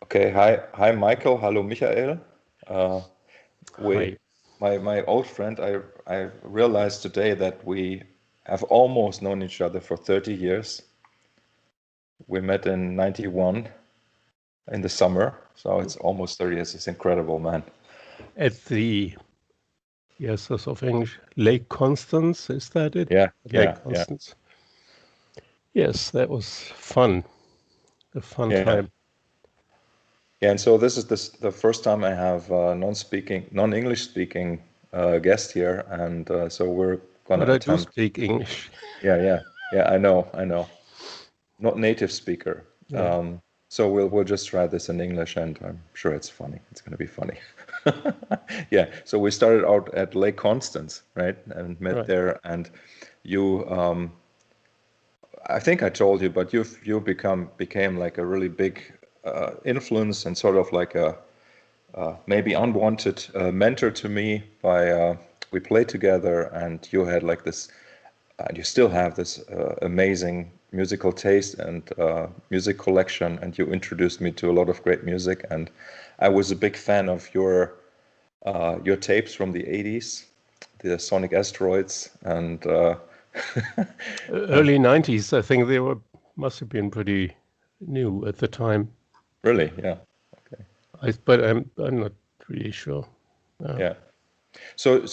Okay, hi, Michael. Hello, Michael. Uh, we, Hi. my old friend. I realized today that we have almost known each other for 30 years. We met in '91 in the summer, so it's almost 30 years. It's incredible, man. At the, yes, that's of English, Lake Constance, is that it? Yeah, Lake yeah. Constance. Yes, that was fun, a fun Yeah, time. yeah. And so this is the first time I have non-English speaking guest here, and so we're gonna But I do attempt. speak English. Yeah. I know. Not native speaker. Yeah, So we'll just try this in English, and I'm sure it's funny. It's going to be funny. Yeah. So we started out at Lake Constance, right, and met right. there. And you, I think I told you, but you became like a really big influence and sort of like a maybe unwanted mentor to me. By we played together, and you had like this and you still have this amazing musical taste and music collection, and you introduced me to a lot of great music, and I was a big fan of your tapes from the 80s, the Sonic Asteroids, and Early 90s, I think they were, must have been pretty new at the time. really, yeah, okay, But I'm not really sure. yeah. So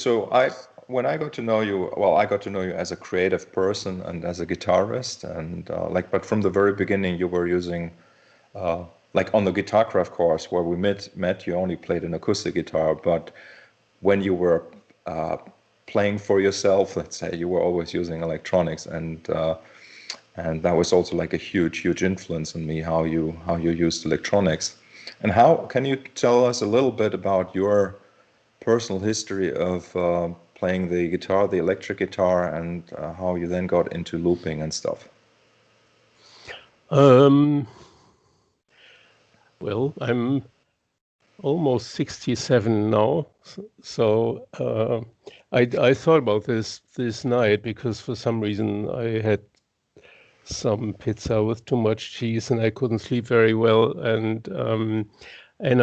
when I got to know you, well, I got to know you as a creative person and as a guitarist, and but from the very beginning, you were using like on the Guitarcraft course where we met, you only played an acoustic guitar, but when you were uh, playing for yourself, let's say, you were always using electronics, and that was also like a huge influence on me how you used electronics. And how can you tell us a little bit about your personal history of playing the guitar, the electric guitar, and how you then got into looping and stuff? Um, well, I'm almost 67 now. So I thought about this night because for some reason I had some pizza with too much cheese and I couldn't sleep very well. And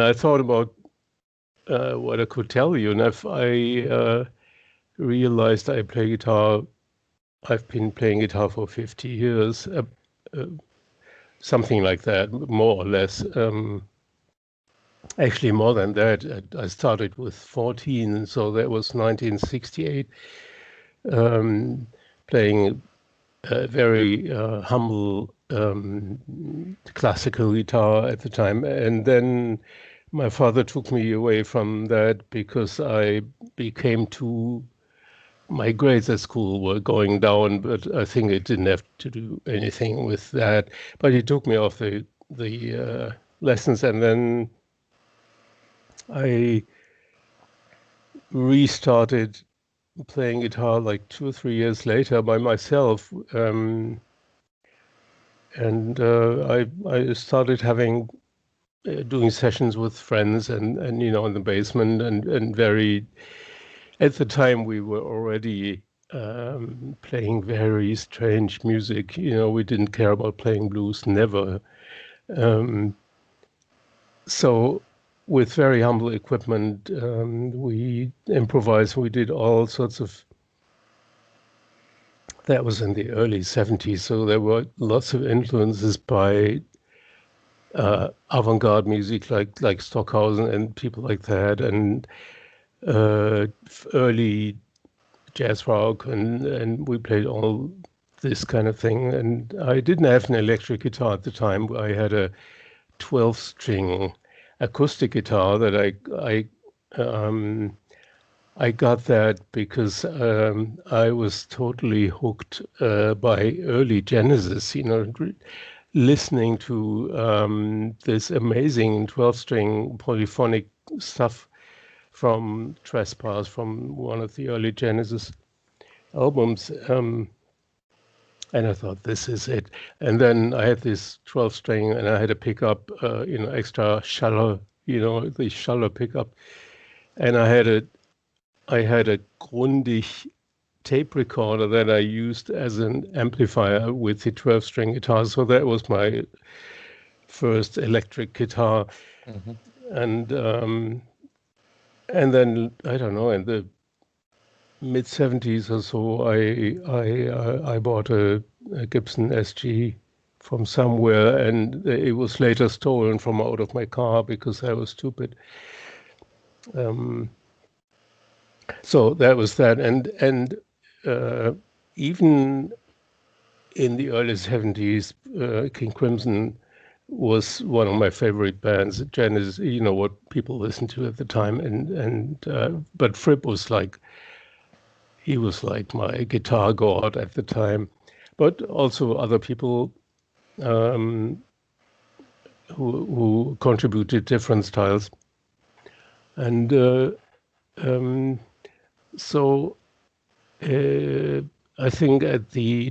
I thought about what I could tell you. And if I realized I play guitar, I've been playing guitar for 50 years, uh, something like that, more or less. Actually, more than that. I started with 14, so that was 1968, playing a very humble classical guitar at the time. And then my father took me away from that because I became too, my grades at school were going down, but I think it didn't have to do anything with that. But he took me off the lessons, and then I restarted playing guitar like 2 or 3 years later by myself. And I started having doing sessions with friends and in the basement and very at the time we were already playing very strange music. We didn't care about playing blues, never. Um, so with very humble equipment, we improvised. We did all sorts of. That was in the early 70s, so there were lots of influences by avant-garde music like Stockhausen and people like that, and early jazz rock, and we played all this kind of thing. And I didn't have an electric guitar at the time. I had a 12-string acoustic guitar that I got that because I was totally hooked by early Genesis, listening to this amazing 12-string polyphonic stuff from Trespass, from one of the early Genesis albums. And I thought, this is it. And then I had this 12-string and I had a pickup, extra shallow, the shallow pickup. And I had a Grundig tape recorder that I used as an amplifier with the 12-string guitar. So that was my first electric guitar, and then I don't know, in the mid 70s or so, I bought a Gibson SG from somewhere, and it was later stolen from out of my car because I was stupid. So that was that, and even in the early 70s, King Crimson was one of my favorite bands. Genesis, you know, what people listened to at the time, but Fripp was like, he was like my guitar god at the time, but also other people who contributed different styles, and so I think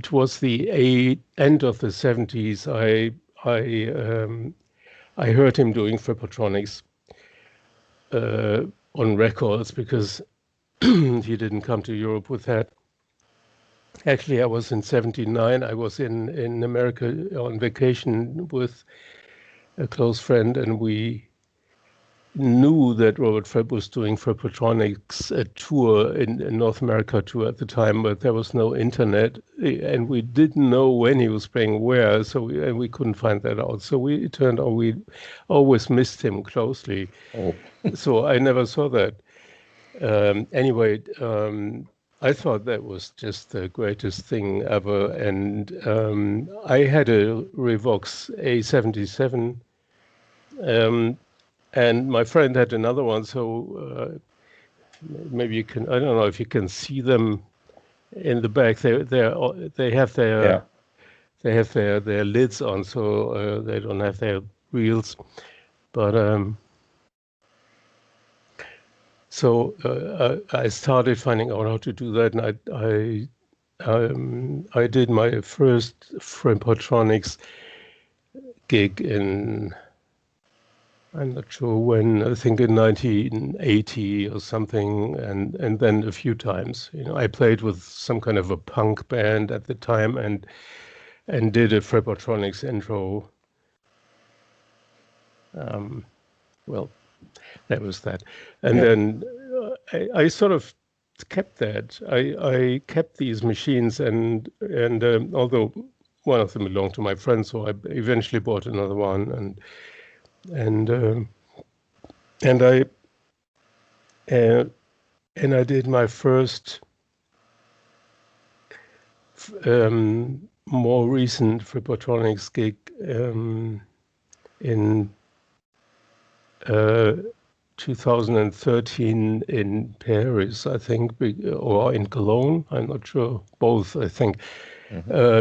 towards the end of the 70s, I heard him doing Frippotronics on records because he didn't come to Europe with that. Actually, I was in 79. I was in America on vacation with a close friend, and we knew that Robert Fripp was doing Frippotronics, a tour in North America tour at the time, but there was no internet, and we didn't know when he was playing where, so we couldn't find that out. So it turned out we always missed him closely. Oh. So I never saw that. Anyway, I thought that was just the greatest thing ever, and I had a Revox A77. And my friend had another one, so maybe you can. I don't know if you can see them in the back. They have their their lids on, so they don't have their wheels. But so I started finding out how to do that, and I did my first Frippotronics gig in, I'm not sure when, I think in 1980 or something, and then a few times. You know, I played with some kind of a punk band at the time and did a Frippotronics intro. Well, that was that. And then I sort of kept that. I kept these machines, and although one of them belonged to my friend, so I eventually bought another one, and I did my first more recent Frippotronics gig in 2013 in Paris, I think, or in Cologne. I'm not sure. Both, I think.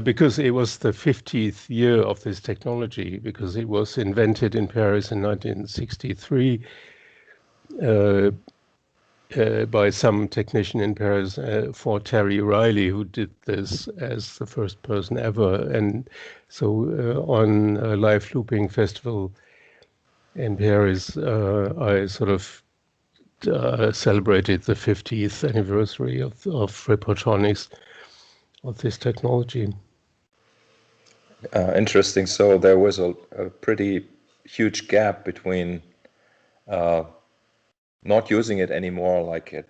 Because it was the 50th year of this technology, because it was invented in Paris in 1963 by some technician in Paris, for Terry Riley, who did this as the first person ever. And so on a live looping festival in Paris, I sort of celebrated the 50th anniversary of Frippotronics, of this technology. Interesting. So there was a pretty huge gap between not using it anymore, like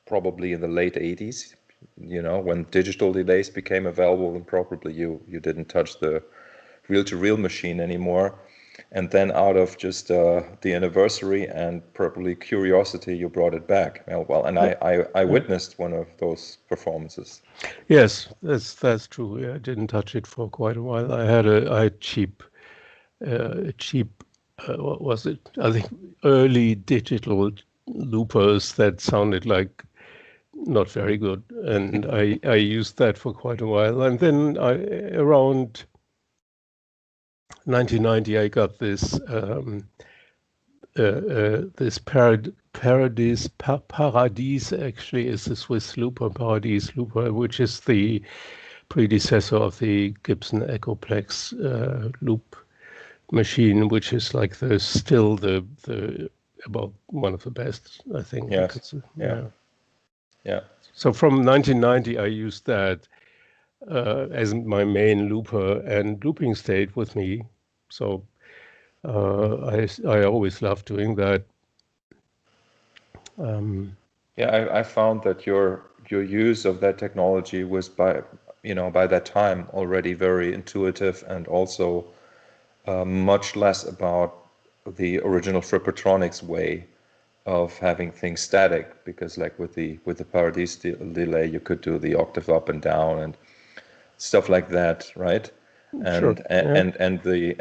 probably in the late 80s, you know, when digital delays became available, and probably you didn't touch the reel-to-reel machine anymore. And then out of just the anniversary and probably curiosity, you brought it back. Well, and I witnessed one of those performances. Yes, that's true. Yeah, I didn't touch it for quite a while. I had cheap, what was it? I think early digital loopers that sounded like not very good, and I used that for quite a while. And then around 1990, I got this this Paradise actually is the Swiss looper, Paradise looper, which is the predecessor of the Gibson Echoplex loop machine, which is like still the about one of the best, I think. Yes. Because, yeah. So from 1990, I used that as my main looper, and looping stayed with me. So I always love doing that. Yeah, I found that your use of that technology was by that time already very intuitive and also much less about the original Frippertronics way of having things static, because like with the Paradise delay you could do the octave up and down and stuff like that, right? Sure. And Yeah.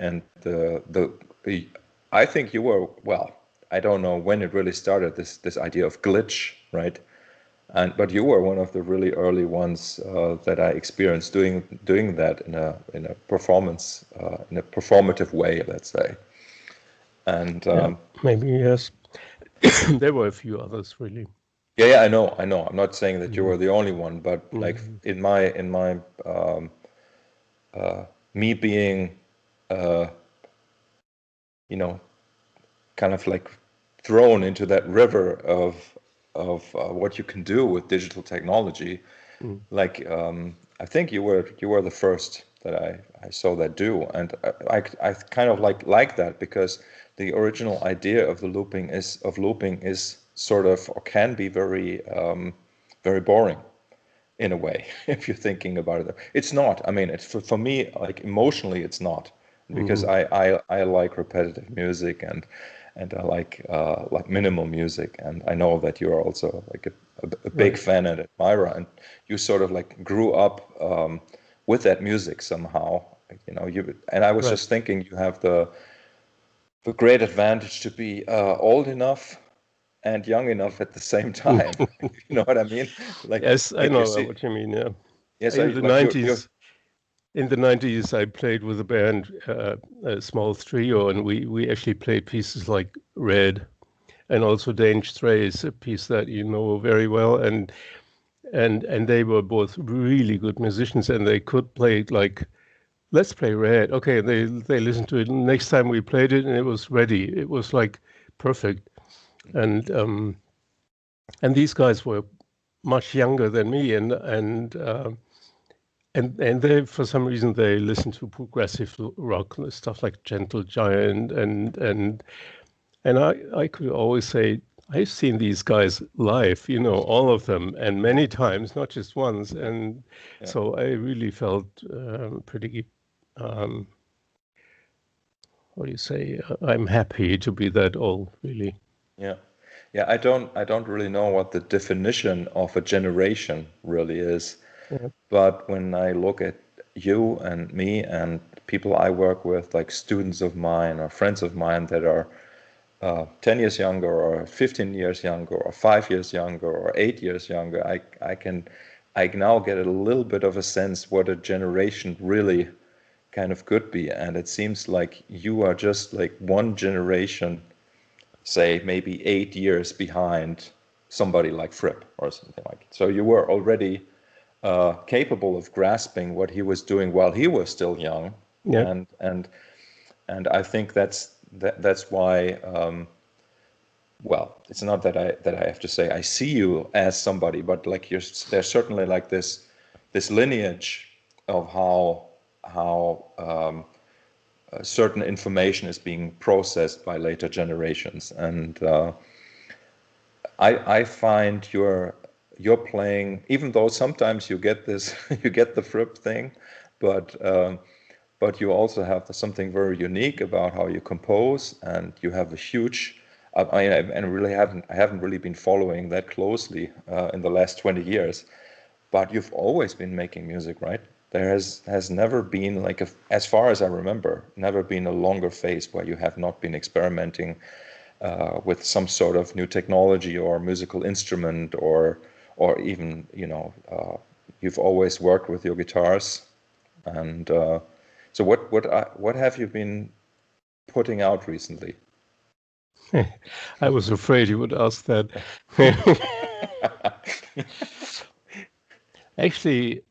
the I think you were, well, I don't know when it really started, this idea of glitch, right? But you were one of the really early ones that I experienced doing that in a performance in a performative way, let's say. And Yeah. Maybe yes. There were a few others, really. yeah, I know. I'm not saying that you were the only one, but like in my me being you know kind of like thrown into that river of what you can do with digital technology. Like I think you were the first that I saw that do, and I kind of like that, because the original idea of the looping is sort of, or can be very boring in a way. If you're thinking about it, it's not. I mean, it's for me, like emotionally it's not, because I like repetitive music, and I like minimal music, and I know that you're also like a big Right. fan and admirer, and you sort of like grew up with that music somehow, and I was Right. just thinking, you have the great advantage to be old enough and young enough at the same time. You know what I mean? Yes, I Like you know see, what you mean. Yeah. yes, In the like you're 90s, I played with a band, a small trio, and we actually played pieces like Red and also Dange Strays, a piece that you know very well, and they were both really good musicians, and they could play like, let's play Red. Okay, they listened to it. Next time we played it, and it was ready. It was like perfect, and these guys were much younger than me, and they, for some reason, they listen to progressive rock, stuff like Gentle Giant, and I could always say, I've seen these guys live, all of them, and many times, not just once. And yeah. so I really felt pretty, what do you say? I'm happy to be that old, really. Yeah. Yeah, I don't really know what the definition of a generation really is. Yeah, But when I look at you and me and people I work with, like students of mine or friends of mine that are 10 years younger or 15 years younger or 5 years younger or 8 years younger, I now get a little bit of a sense what a generation really kind of could be. And it seems like you are just like one generation, say maybe 8 years behind somebody like Fripp or something like it. So you were already capable of grasping what he was doing while he was still young, yeah, and I think that's why. Well, it's not that I have to say I see you as somebody, but like there's certainly like this lineage of how certain information is being processed by later generations, and I find you're playing, even though sometimes you get this you get the Fripp thing, but you also have something very unique about how you compose, and you have a huge. And really I haven't really been following that closely in the last 20 years, but you've always been making music, right? There has never been like as far as I remember, never been a longer phase where you have not been experimenting with some sort of new technology or musical instrument, or even you've always worked with your guitars. And so what have you been putting out recently? I was afraid you would ask that. Actually,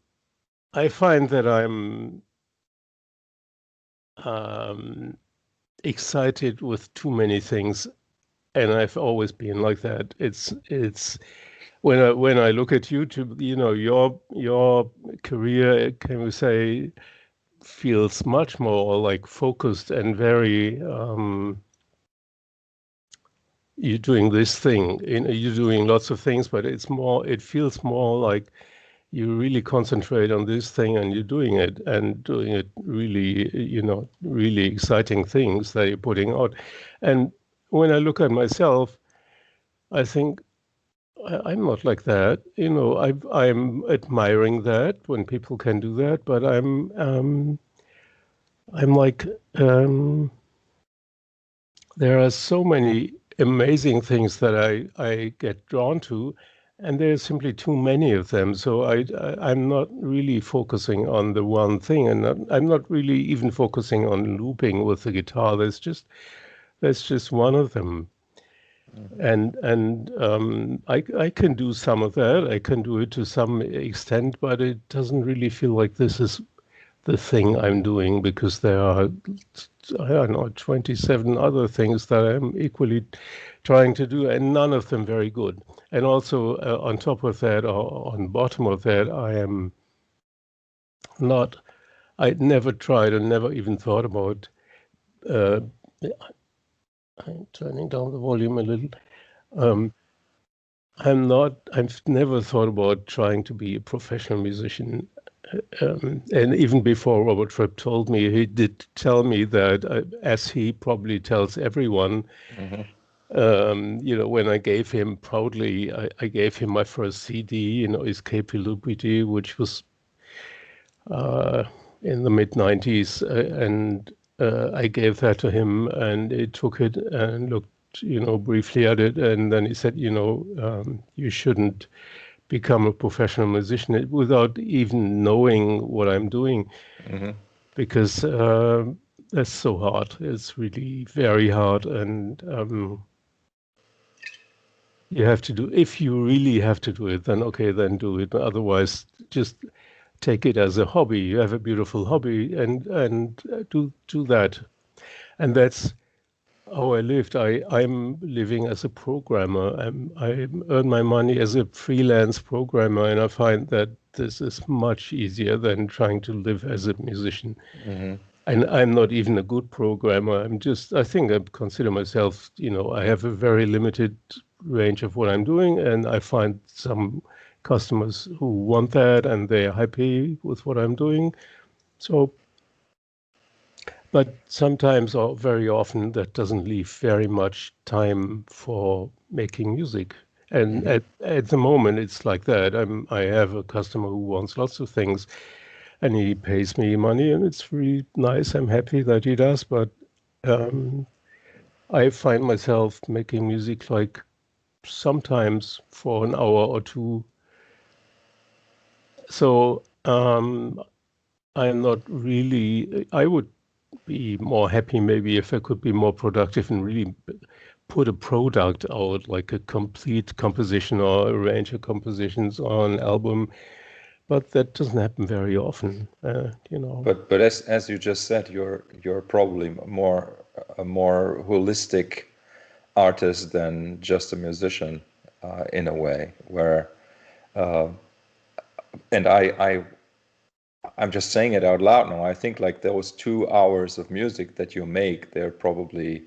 I find that I'm um, excited with too many things, and I've always been like that. It's when I look at YouTube, your career, can we say, feels much more like focused and very you're doing this thing, you're doing lots of things, but it feels more like you really concentrate on this thing and you're doing it really, really exciting things that you're putting out. And when I look at myself, I think I'm not like that. I'm admiring that when people can do that, but I'm like, there are so many amazing things that I get drawn to, and there's simply too many of them. So I'm not really focusing on the one thing, and I'm not really even focusing on looping with the guitar. That's just one of them. And I can do some of that. I can do it to some extent, but it doesn't really feel like this is the thing I'm doing, because there are, I don't know, 27 other things that I'm equally trying to do, and none of them very good. And also on top of that, or on bottom of that, I never tried and never even thought about, I'm turning down the volume a little. I've never thought about trying to be a professional musician. And even before Robert Fripp told me, he did tell me that, as he probably tells everyone, when I gave him proudly, I gave him my first CD, Escape Lupiti, which was in the mid-90s, and I gave that to him, and he took it and looked, briefly at it, and then he said, you shouldn't become a professional musician without even knowing what I'm doing, because that's so hard. It's really very hard, and if you really have to do it, then okay, then do it. But otherwise, just take it as a hobby. You have a beautiful hobby, and do that. And that's how I lived. I'm living as a programmer. I earn my money as a freelance programmer, and I find that this is much easier than trying to live as a musician. And I'm not even a good programmer. I think I consider myself, I have a very limited range of what I'm doing, and I find some customers who want that and they're happy with what I'm doing. So, but sometimes, or very often, that doesn't leave very much time for making music. And at the moment, it's like that. I have a customer who wants lots of things, and he pays me money, and it's really nice. I'm happy that he does, but I find myself making music like sometimes for an hour or two. So I'm not really, I would be more happy maybe if I could be more productive and really put a product out, like a complete composition or a range of compositions on an album. But that doesn't happen very often, But as you just said, you're probably a more holistic artist than just a musician, in a way. Where, and I'm just saying it out loud now. I think like those 2 hours of music that you make, they're probably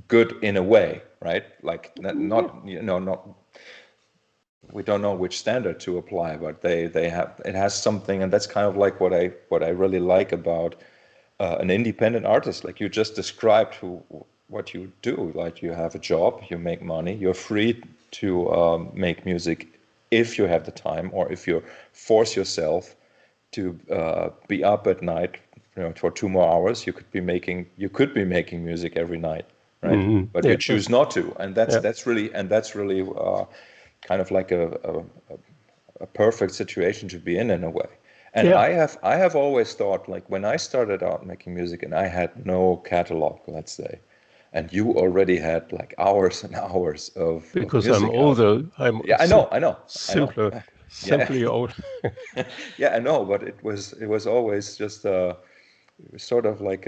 good in a way, right? Like not we don't know which standard to apply, but they have, it has something, and that's kind of like what I really like about an independent artist, like you just described what you do. Like you have a job, you make money, you're free to make music if you have the time, or if you force yourself to be up at night, for 2 more hours. You could be making music every night, right? But you choose not to, and that's really kind of like a perfect situation to be in a way. And I have always thought, like when I started out making music and I had no catalog, let's say, and you already had like hours and hours of because music I'm older, I know. Simply old. Yeah, I know, but it was always just sort of like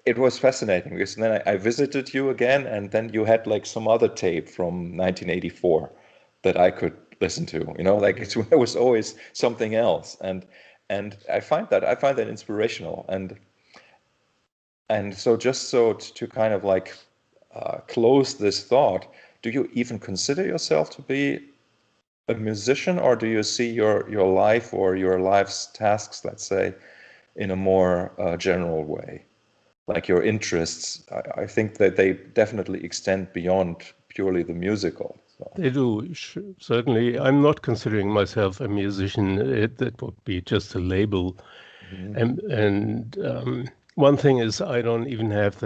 it was fascinating, because then I visited you again, and then you had like some other tape from 1984 that I could listen to. Like it was always something else, and And I find that inspirational, and so just so to kind of like close this thought, do you even consider yourself to be a musician, or do you see your life or your life's tasks, let's say, in a more general way? Like your interests, I think that they definitely extend beyond purely the musical. So. They do, certainly. I'm not considering myself a musician. That would be just a label. And one thing is, I don't even have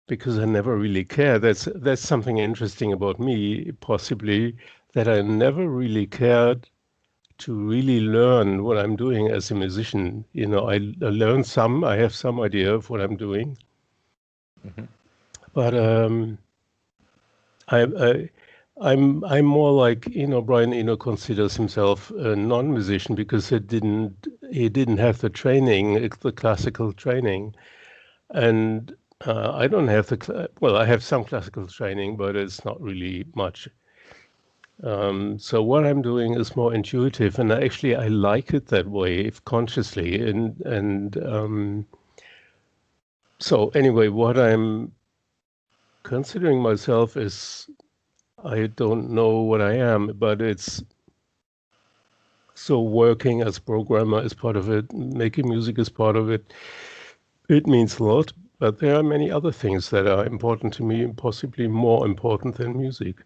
because I never really care. That's something interesting about me, possibly, that I never really cared to really learn what I'm doing as a musician. I learn I have some idea of what I'm doing, but I'm more like, Brian Eno considers himself a non-musician because he didn't have the training, the classical training, and I don't have well, I have some classical training, but it's not really much. So what I'm doing is more intuitive, and I like it that way, if consciously. And so anyway, what I'm considering myself is, I don't know what I am, but it's so working as programmer is part of it, making music is part of it. It means a lot, but there are many other things that are important to me, possibly more important than music.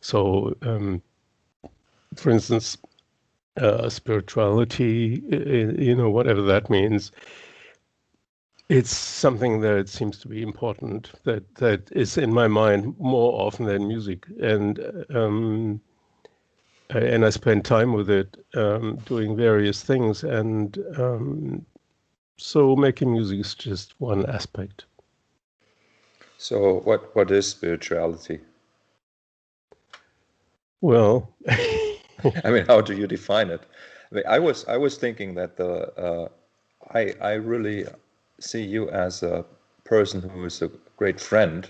So, for instance, spirituality, whatever that means, it's something that seems to be important, that is in my mind more often than music. And I spend time with it, doing various things. And so making music is just one aspect. So what is spirituality? Well, I mean, how do you define it? I mean, I was thinking that I really see you as a person who is a great friend,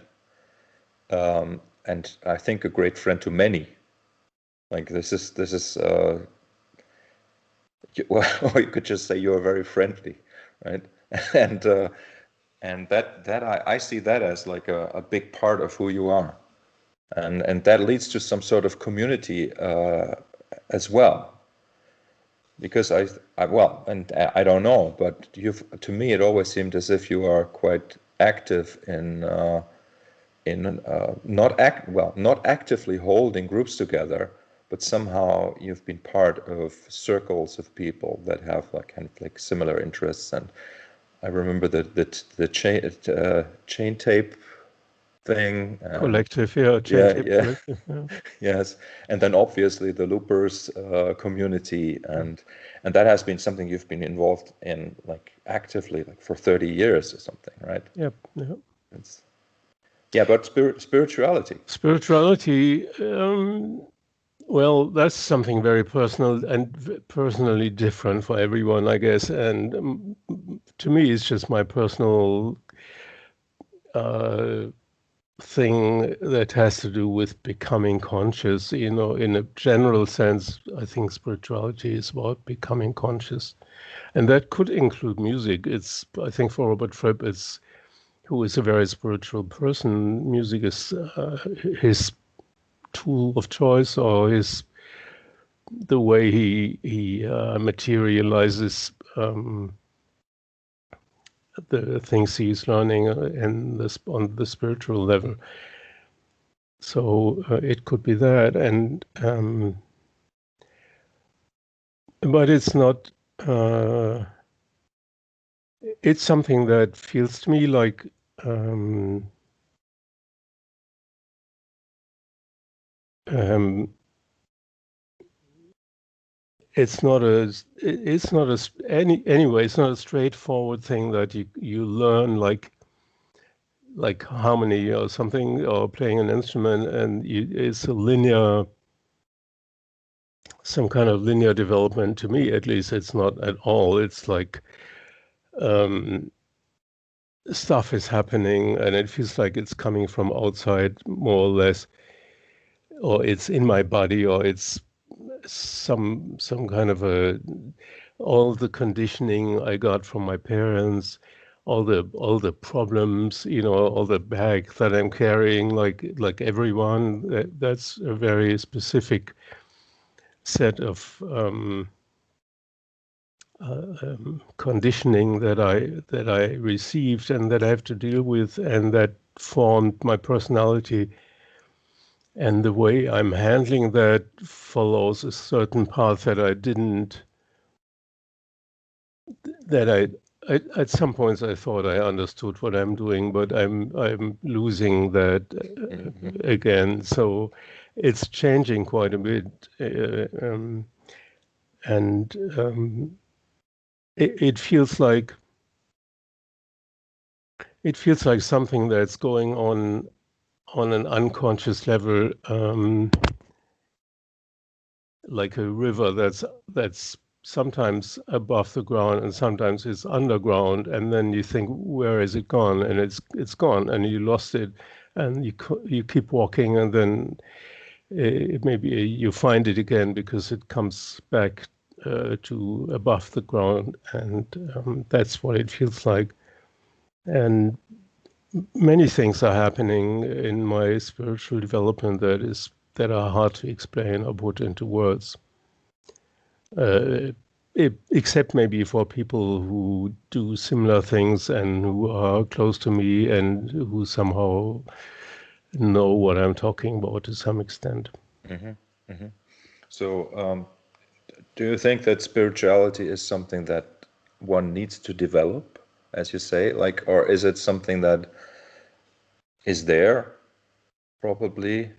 and I think a great friend to many. Like this is well, or you could just say you're very friendly, right? And and that I see that as like a big part of who you are, and that leads to some sort of community as well. Because well, and I don't know, but to me it always seemed as if you are quite active in not actively holding groups together, but somehow you've been part of circles of people that have like kind of like similar interests. And I remember the chain tape thing. collective, yeah, Yeah, tape yeah. collective, yeah. Yes, and then obviously the loopers community, and that has been something you've been involved in like actively like for 30 years or something, right? Yep, yep. It's, yeah, but spirituality. Spirituality, well, that's something very personal and personally different for everyone, I guess. And to me, it's just my personal thing that has to do with becoming conscious. In a general sense, I think spirituality is about becoming conscious. And that could include music. I think for Robert Fripp, who is a very spiritual person, music is his tool of choice, or the way he materializes the things he's learning on the spiritual level. So it could be that, and but it's not. It's something that feels to me like it's not anyway, it's not a straightforward thing that you learn like harmony or something, or playing an instrument, and it's some kind of linear development. To me, at least, it's not at all. It's like stuff is happening, and it feels like it's coming from outside, more or less, or it's in my body, or it's some kind of all the conditioning I got from my parents, all the problems, all the bag that I'm carrying, like everyone. That's a very specific set of conditioning that I received and that I have to deal with, and that formed my personality. And the way I'm handling that follows a certain path that I didn't. That at some points I thought I understood what I'm doing, but I'm losing that again. So it's changing quite a bit, and it feels like something that's going on an unconscious level, like a river that's sometimes above the ground and sometimes it's underground, and then you think, where is it gone? And it's gone, and you lost it, and you keep walking, and then maybe you find it again because it comes back to above the ground, and that's what it feels like. And many things are happening in my spiritual development that are hard to explain or put into words. Except maybe for people who do similar things and who are close to me and who somehow know what I'm talking about to some extent. So, do you think that spirituality is something that one needs to develop, as you say, like, or is it something that is there, probably?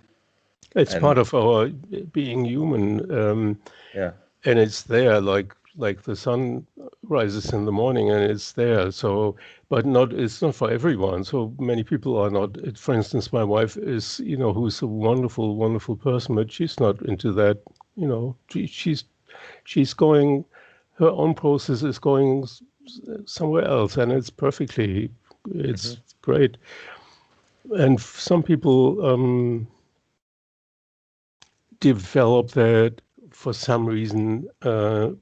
It's And part of our being human, yeah, and it's there, like the sun rises in the morning and it's there. So, but it's not for everyone. So many people are not. For instance, my wife is, who's a wonderful, wonderful person, but she's not into that. She's going. Her own process is going somewhere else, and it's great. And some people develop that for some reason, and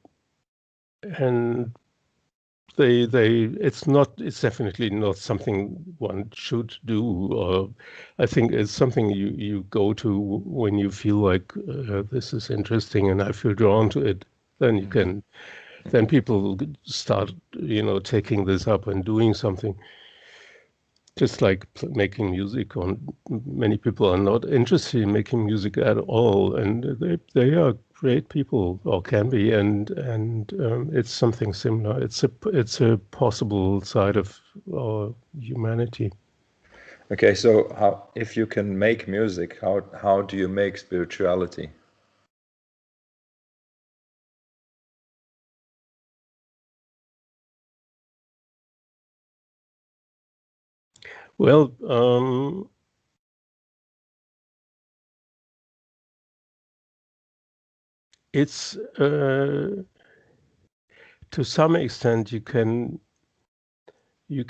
it's definitely not something one should do. Or I think it's something you go to when you feel like this is interesting and I feel drawn to it. Then you can, then people start, taking this up and doing something. Just like making music, many people are not interested in making music at all, and they are great people, or can be, and it's something similar. It's a possible side of our humanity. okay. So, if you can make music, how do you make spirituality? Well, it's to some extent you can you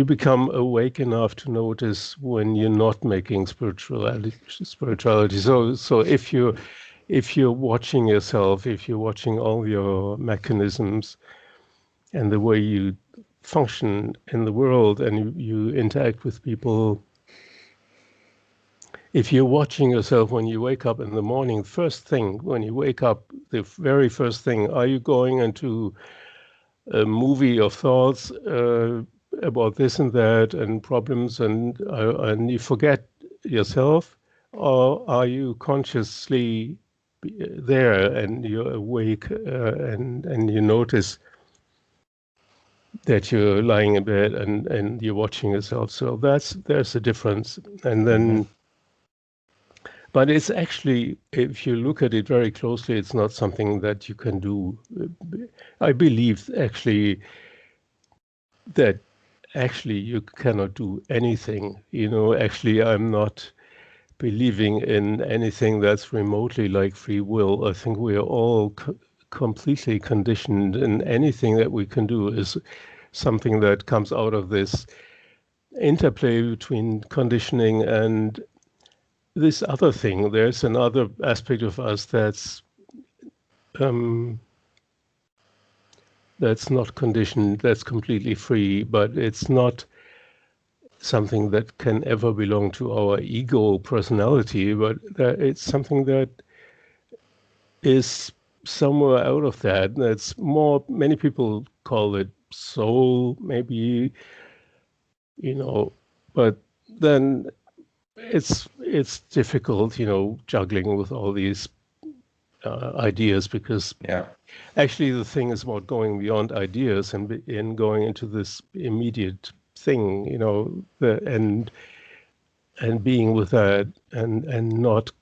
become awake enough to notice when you're not making spirituality. So if you're watching yourself, if you're watching all your mechanisms and the way you function in the world and you interact with people, if you're watching yourself when you wake up in the morning, first thing when you wake up, the very first thing, are you going into a movie of thoughts about this and that and problems, and you forget yourself, or are you consciously there and you're awake and you notice that you're lying in bed and you're watching yourself? So there's a difference. And then, but it's actually, if you look at it very closely, it's not something that you can do. I believe actually that actually you cannot do anything. Actually, I'm not believing in anything that's remotely like free will. I think we are all completely conditioned, and anything that we can do is something that comes out of this interplay between conditioning and this other thing, there's another aspect of us that's not conditioned, that's completely free, but it's not something that can ever belong to our ego personality, but it's something that is somewhere out of that. That's more, many people call it soul, maybe, but then it's difficult, juggling with all these ideas, because actually the thing is about going beyond ideas and going into this immediate thing, and being with that, and not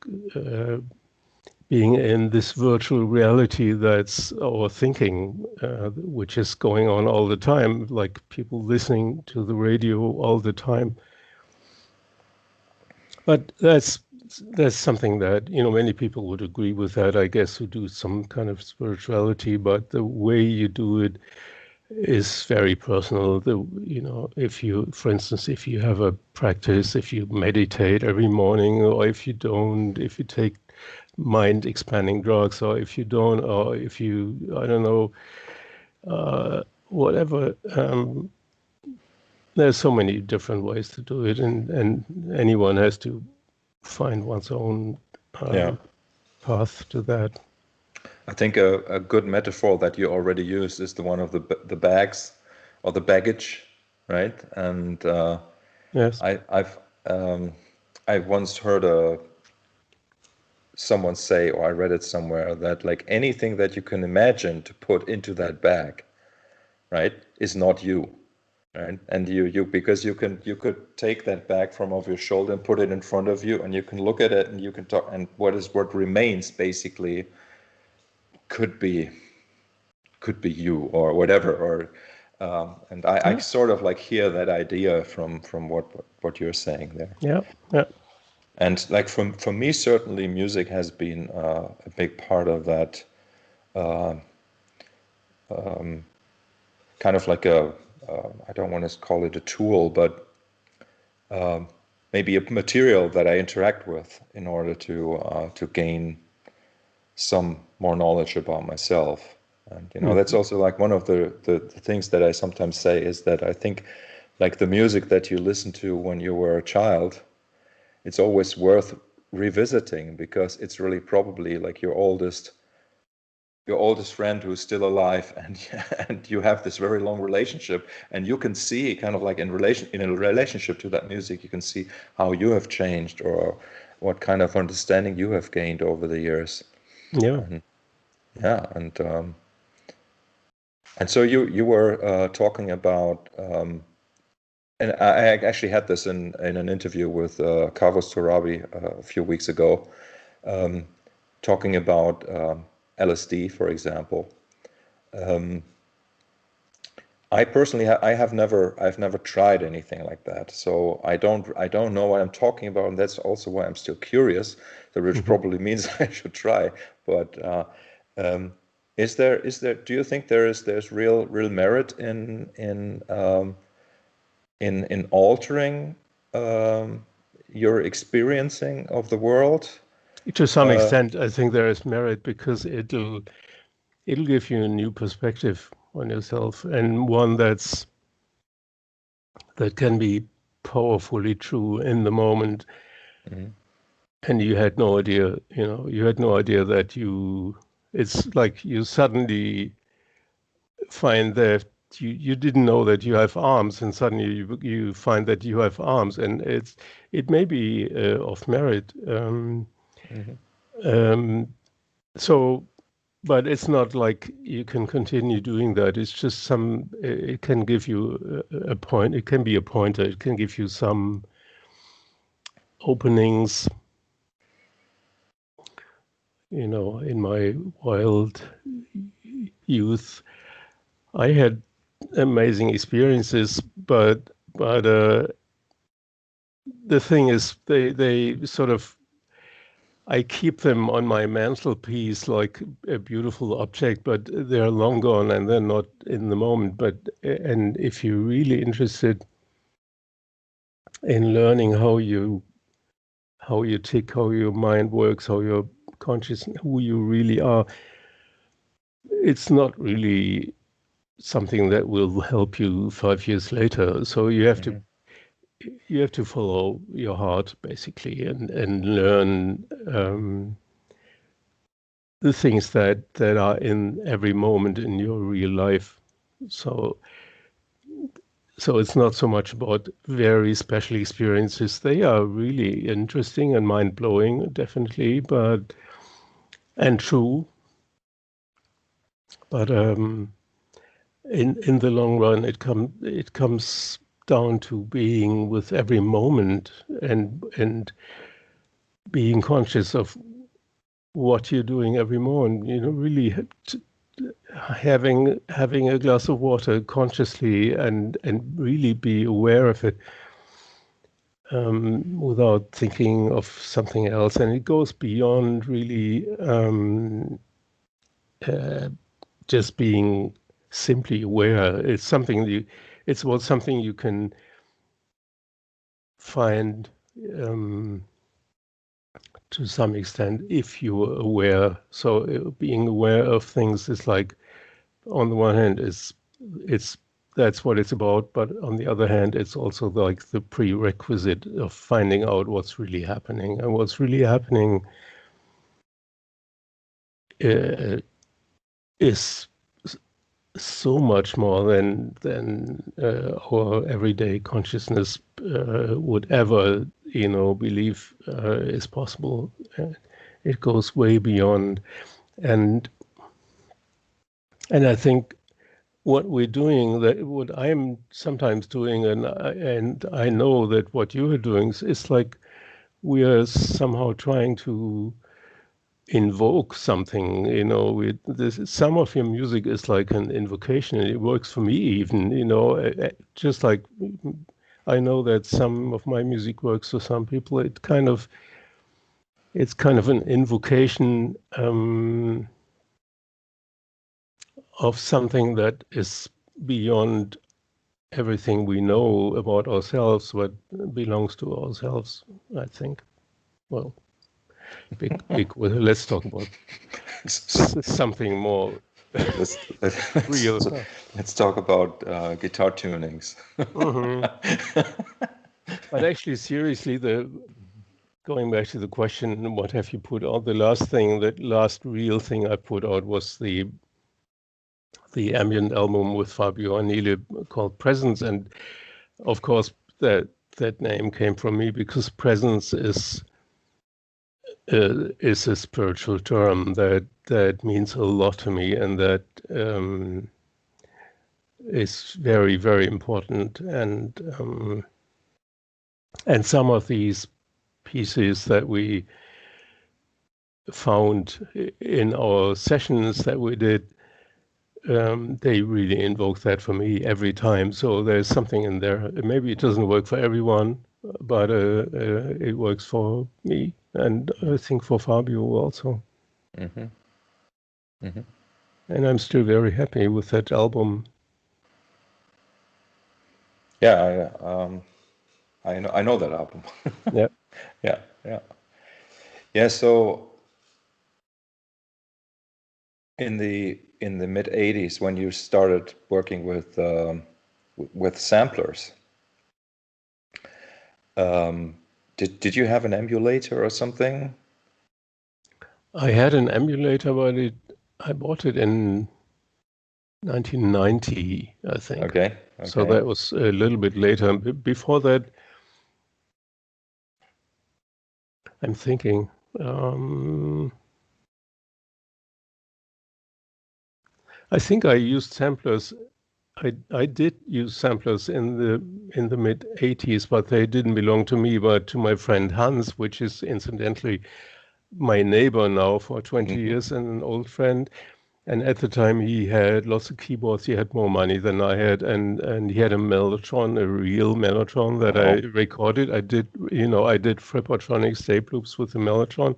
being in this virtual reality that's our thinking, which is going on all the time, like people listening to the radio all the time. But that's something that, many people would agree with that, I guess, who do some kind of spirituality, but the way you do it is very personal. If you, for instance, if you have a practice, if you meditate every morning, or if you don't, if you take mind expanding drugs, or if you don't, or if you, I don't know, whatever. There's so many different ways to do it, and anyone has to find one's own path to that. I think a good metaphor that you already used is the one of the bags or the baggage, right? And yes, I once heard someone say, or I read it somewhere, that like anything that you can imagine to put into that bag, right, is not you. Right? And you because you could take that bag from off your shoulder and put it in front of you, and you can look at it, and you can talk, and what remains basically could be you or whatever, or and I sort of like hear that idea from what you're saying there. Yeah. And like for me, certainly music has been a big part of that, kind of like I don't want to call it a tool, but maybe a material that I interact with in order to gain some more knowledge about myself. And that's also like one of the things that I sometimes say is that I think like the music that you listen to when you were a child, it's always worth revisiting, because it's really probably like your oldest friend who's still alive, and you have this very long relationship, and you can see kind of like in a relationship to that music, you can see how you have changed, or what kind of understanding you have gained over the years. And so you were talking about, and I actually had this in an interview with Kavos Torabi a few weeks ago, talking about LSD, for example. I personally I've never tried anything like that, so I don't know what I'm talking about, and that's also why I'm still curious, which probably means I should try. But is there do you think there's real merit in altering your experiencing of the world? To some extent, I think there is merit, because it'll give you a new perspective on yourself, and one that can be powerfully true in the moment. And you had no idea, that it's like you suddenly find that you didn't know that you have arms, and suddenly you find that you have arms, and it may be of merit. So, but it's not like you can continue doing that. It's just it can give you a point. It can be a pointer. It can give you some openings. In my wild youth, I had amazing experiences, but the thing is, they sort of, I keep them on my mantelpiece like a beautiful object, but they're long gone and they're not in the moment. And if you're really interested in learning how how you tick, how your mind works, how you're conscious, who you really are. It's not really something that will help you 5 years later. So you have to follow your heart basically and learn the things that are in every moment in your real life. So it's not so much about very special experiences. They are really interesting and mind-blowing, definitely, and true. But in the long run, it comes down to being with every moment and being conscious of what you're doing every morning. Really having a glass of water consciously and really be aware of it without thinking of something else. And it goes beyond really just being simply aware. It's about something you can find to some extent if you're aware. So being aware of things is like, on the one hand, that's what it's about, but on the other hand, it's also like the prerequisite of finding out what's really happening. And what's really happening is so much more than our everyday consciousness would ever, believe is possible. It goes way beyond, and I think what we're doing, what I'm sometimes doing, and I know that what you are doing is like we are somehow trying to invoke something. Some of your music is like an invocation, and it works for me even. Just like I know that some of my music works for some people. It's kind of an invocation of something that is beyond everything we know about ourselves, what belongs to ourselves, I think. Well, let's talk about something more real. Let's talk about guitar tunings. But actually, seriously, going back to the question, what have you put out? The last real thing I put out was the ambient album with Fabio Anile called Presence, and of course that name came from me because presence is a spiritual term that means a lot to me, and that is very, very important. And some of these pieces that we found in our sessions that we did, they really invoke that for me every time. So there's something in there. Maybe it doesn't work for everyone, but it works for me, and I think for Fabio also. And I'm still very happy with that album. Yeah, I know that album. Yeah. Yeah. So in the mid '80s, when you started working with samplers, did you have an emulator or something? I had an emulator, but I bought it in 1990, I think. Okay. So that was a little bit later. Before that, I'm thinking. I think I used samplers. I did use samplers in the mid 80s, but they didn't belong to me, but to my friend Hans, which is incidentally my neighbor now for 20 years and an old friend. And at the time he had lots of keyboards. He had more money than I had, and he had a Mellotron, a real Mellotron that I recorded. I did Frippertronics tape loops with the Mellotron.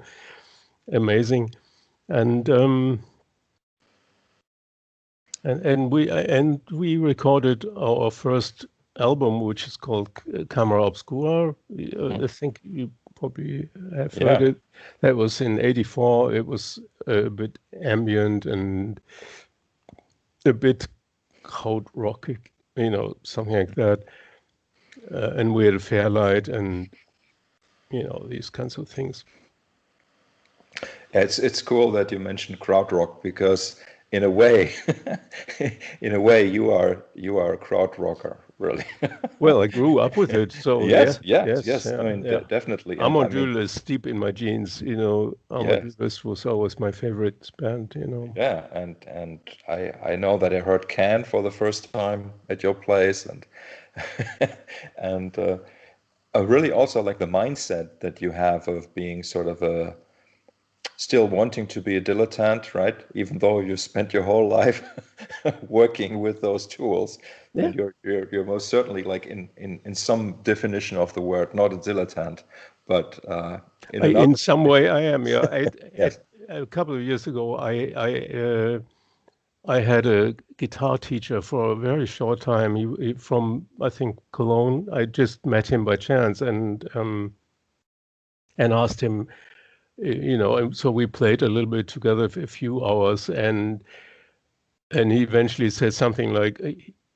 Amazing. And we recorded our first album, which is called Camera Obscura. I think you probably have heard it. That was in '84. It was a bit ambient and a bit krautrockig, something like that. And we had a Fairlight and, these kinds of things. It's cool that you mentioned krautrock, because in a way, you are a krautrocker, really. Well, I grew up with it, so yes. yeah, I mean, definitely. And Amadou is deep in my genes. Amadou was always my favorite band. Yeah, and I know that I heard Can for the first time at your place, and and I really also like the mindset that you have of being sort of still wanting to be a dilettante, right? Even though you spent your whole life working with those tools, Yeah. you're most certainly, like, in some definition of the word, not a dilettante, but in another. In some way I am. Yeah. Yes. A couple of years ago, I had a guitar teacher for a very short time. He from, I think, Cologne. I just met him by chance and asked him, and so we played a little bit together for a few hours, and he eventually said something like,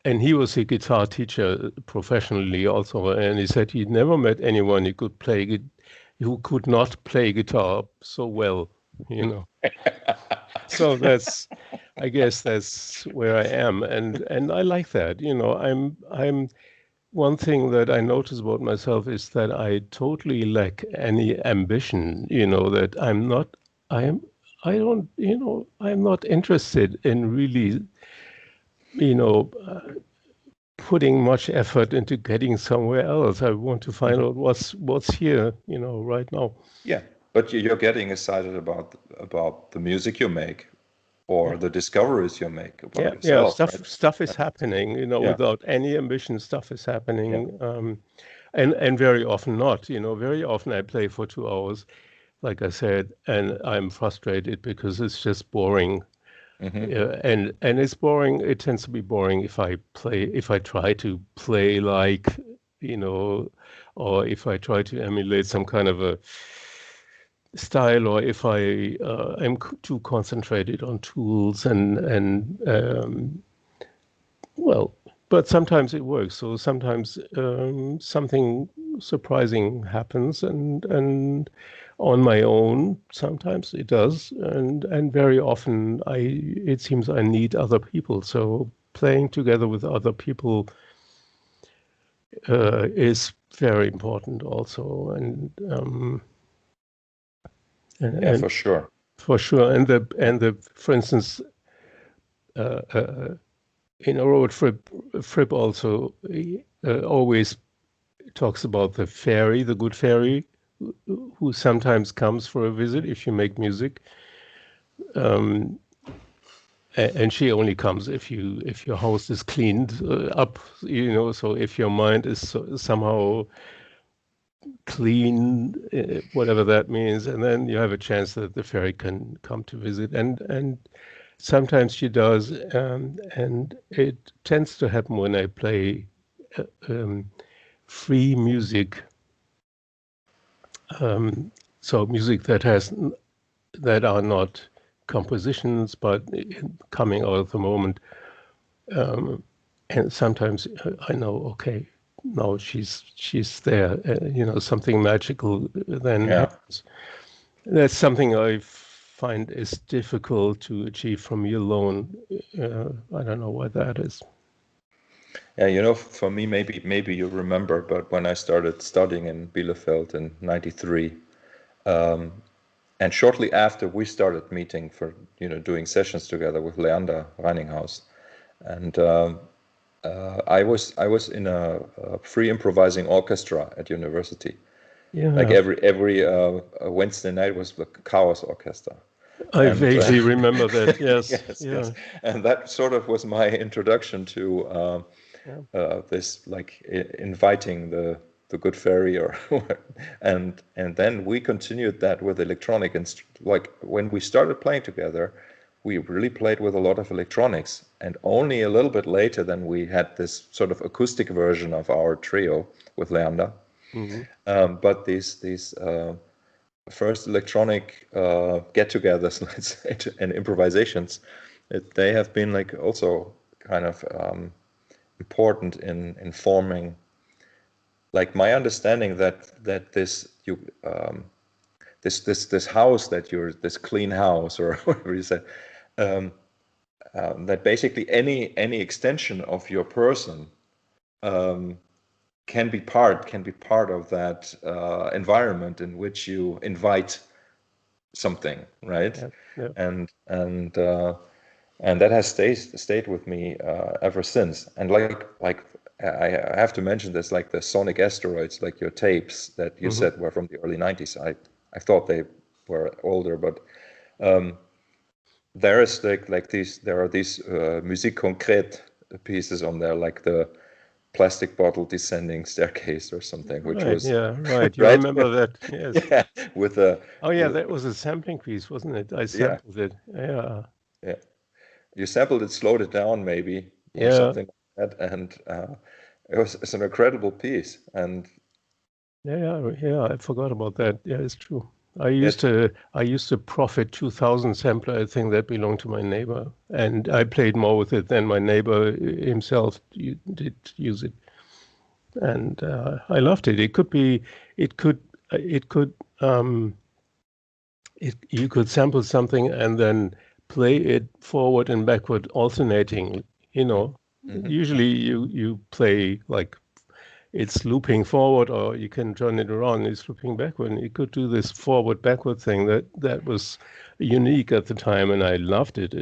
and he was a guitar teacher professionally also, and he said he'd never met anyone who could not play guitar so well, So I guess that's where I am, and I like that. I'm one thing that I notice about myself is that I totally lack any ambition. That I'm not interested in really, putting much effort into getting somewhere else. I want to find out what's here, right now. Yeah, but you're getting excited about the music you make, or the discoveries you make about yourself, right? Stuff is happening, Yeah. without any ambition. Stuff is happening, and very often not. Very often I play for 2 hours, like I said, and I'm frustrated because it's just boring. And it's boring. It tends to be boring if I try to play like, or if I try to emulate some kind of a style, or if I am too concentrated on tools well, but sometimes it works. So sometimes something surprising happens, and on my own, sometimes it does, and very often it seems I need other people. So playing together with other people is very important also, Yeah, for sure. For sure, and the for instance, Robert Fripp also always talks about the fairy, the good fairy, who sometimes comes for a visit if you make music, and she only comes if your house is cleaned up, So if your mind is somehow clean, whatever that means, and then you have a chance that the fairy can come to visit, and sometimes she does, and it tends to happen when I play free music, so music that are not compositions but coming out of the moment, and sometimes I know, okay, now she's there, something magical then happens. That's something I find is difficult to achieve from me alone. I don't know why that is. Yeah, for me, maybe you remember, but when I started studying in Bielefeld in '93, and shortly after we started meeting for doing sessions together with Leander Reininghaus, and I was in a free improvising orchestra at university. Yeah. Like every Wednesday night was the Chaos Orchestra. I vaguely remember that. Yes. Yes. And that sort of was my introduction to this, like, inviting the good fairy, and then we continued that with electronic, and like when we started playing together, we really played with a lot of electronics, and only a little bit later then we had this sort of acoustic version of our trio with Leander. But these first electronic get-togethers, let's say, and improvisations, they have been like also kind of important in forming, like my understanding that this this house that you're, this clean house or whatever you said, that basically any extension of your person can be part of that environment in which you invite something, right? Yeah. And that has stayed with me ever since. And like I have to mention this, like the Sonic Asteroids, like your tapes that you said were from the early 90s. I thought they were older, but there is there are these musique concrète pieces on there, like the plastic bottle descending staircase or something, which Right, was right. You right. remember that? Yes. Yeah, with a Oh yeah, that was a sampling piece, wasn't it? I yeah, sampled it. Yeah. yeah. You sampled it, slowed it down maybe, or Yeah. something like that, and it's an incredible piece. And Yeah. I forgot about that. Yeah, it's true. I it, used to Prophet 2000 sampler. I think that belonged to my neighbor, and I played more with it than my neighbor himself did use it, and I loved it. It could you could sample something and then play it forward and backward, alternating. Usually you play like it's looping forward, or you can turn it around. It's looping backward. And you could do this forward backward thing that was unique at the time, and I loved it.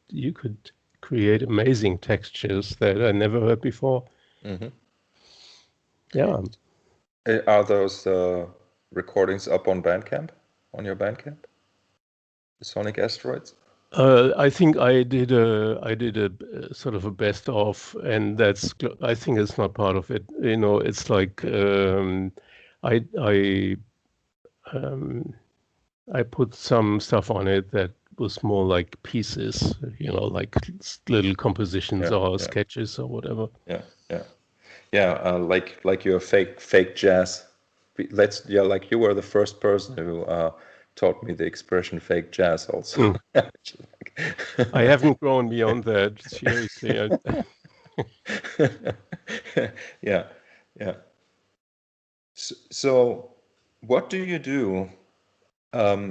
You could create amazing textures that I never heard before. Yeah. are those recordings up on Bandcamp, on your Bandcamp? The Sonic Asteroids? I think I did a sort of a best of, and I think it's not part of it. It's like I I I put some stuff on it that was more like pieces, like little compositions or sketches or whatever. Like your fake jazz. Like you were the first person who taught me the expression fake jazz also. I haven't grown beyond that, seriously. Yeah. So what do you do?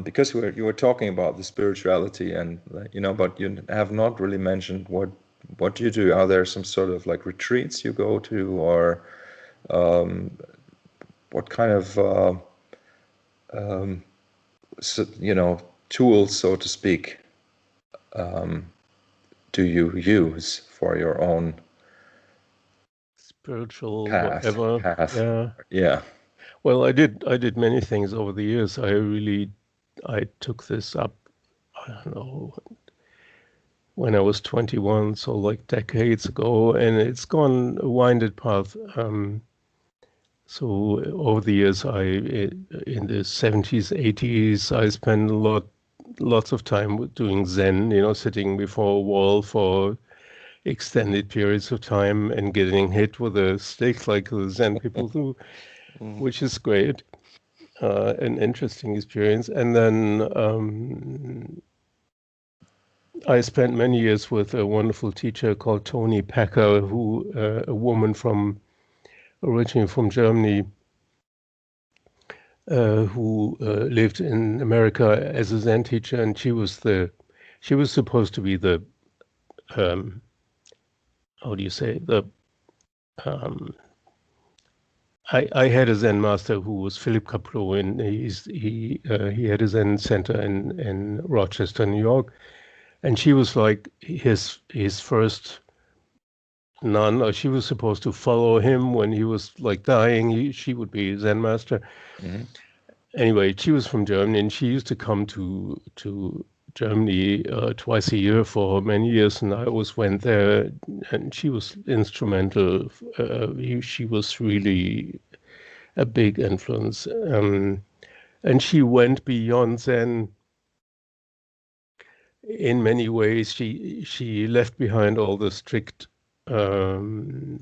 Because you were talking about the spirituality, and but you have not really mentioned what do you do? Are there some sort of like retreats you go to, or what kind of tools, so to speak, do you use for your own spiritual path? whatever? Yeah. Well, I did many things over the years. I took this up, I don't know, when I was 21, so like decades ago, and it's gone a winded path. So over the years, in the 70s, 80s, I spent lots of time doing Zen, sitting before a wall for extended periods of time and getting hit with a stick like the Zen people do, which is great, an interesting experience. And then I spent many years with a wonderful teacher called Toni Packer, a woman originally from Germany, who lived in America as a Zen teacher, and she was supposed to be the how do you say, I had a Zen master who was Philip Kapleau, and he had a Zen center in Rochester, New York, and she was like his first nun, or she was supposed to follow him when he was like dying. She would be Zen master. Anyway, she was from Germany, and she used to come to Germany twice a year for many years, and I always went there, and she was instrumental. She was really a big influence, and she went beyond Zen in many ways. She left behind all the strict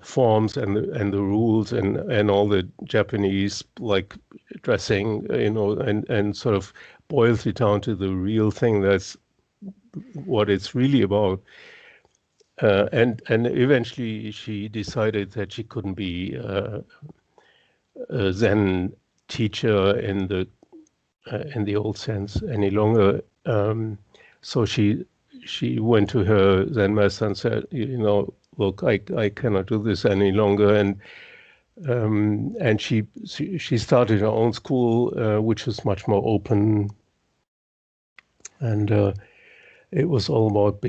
forms and the rules and all the Japanese like dressing, and sort of boils it down to the real thing. That's what it's really about. And eventually she decided that she couldn't be a Zen teacher in the old sense any longer. So she went to her Zen master and said, look, I cannot do this any longer. And she started her own school, which is much more open. And it was all about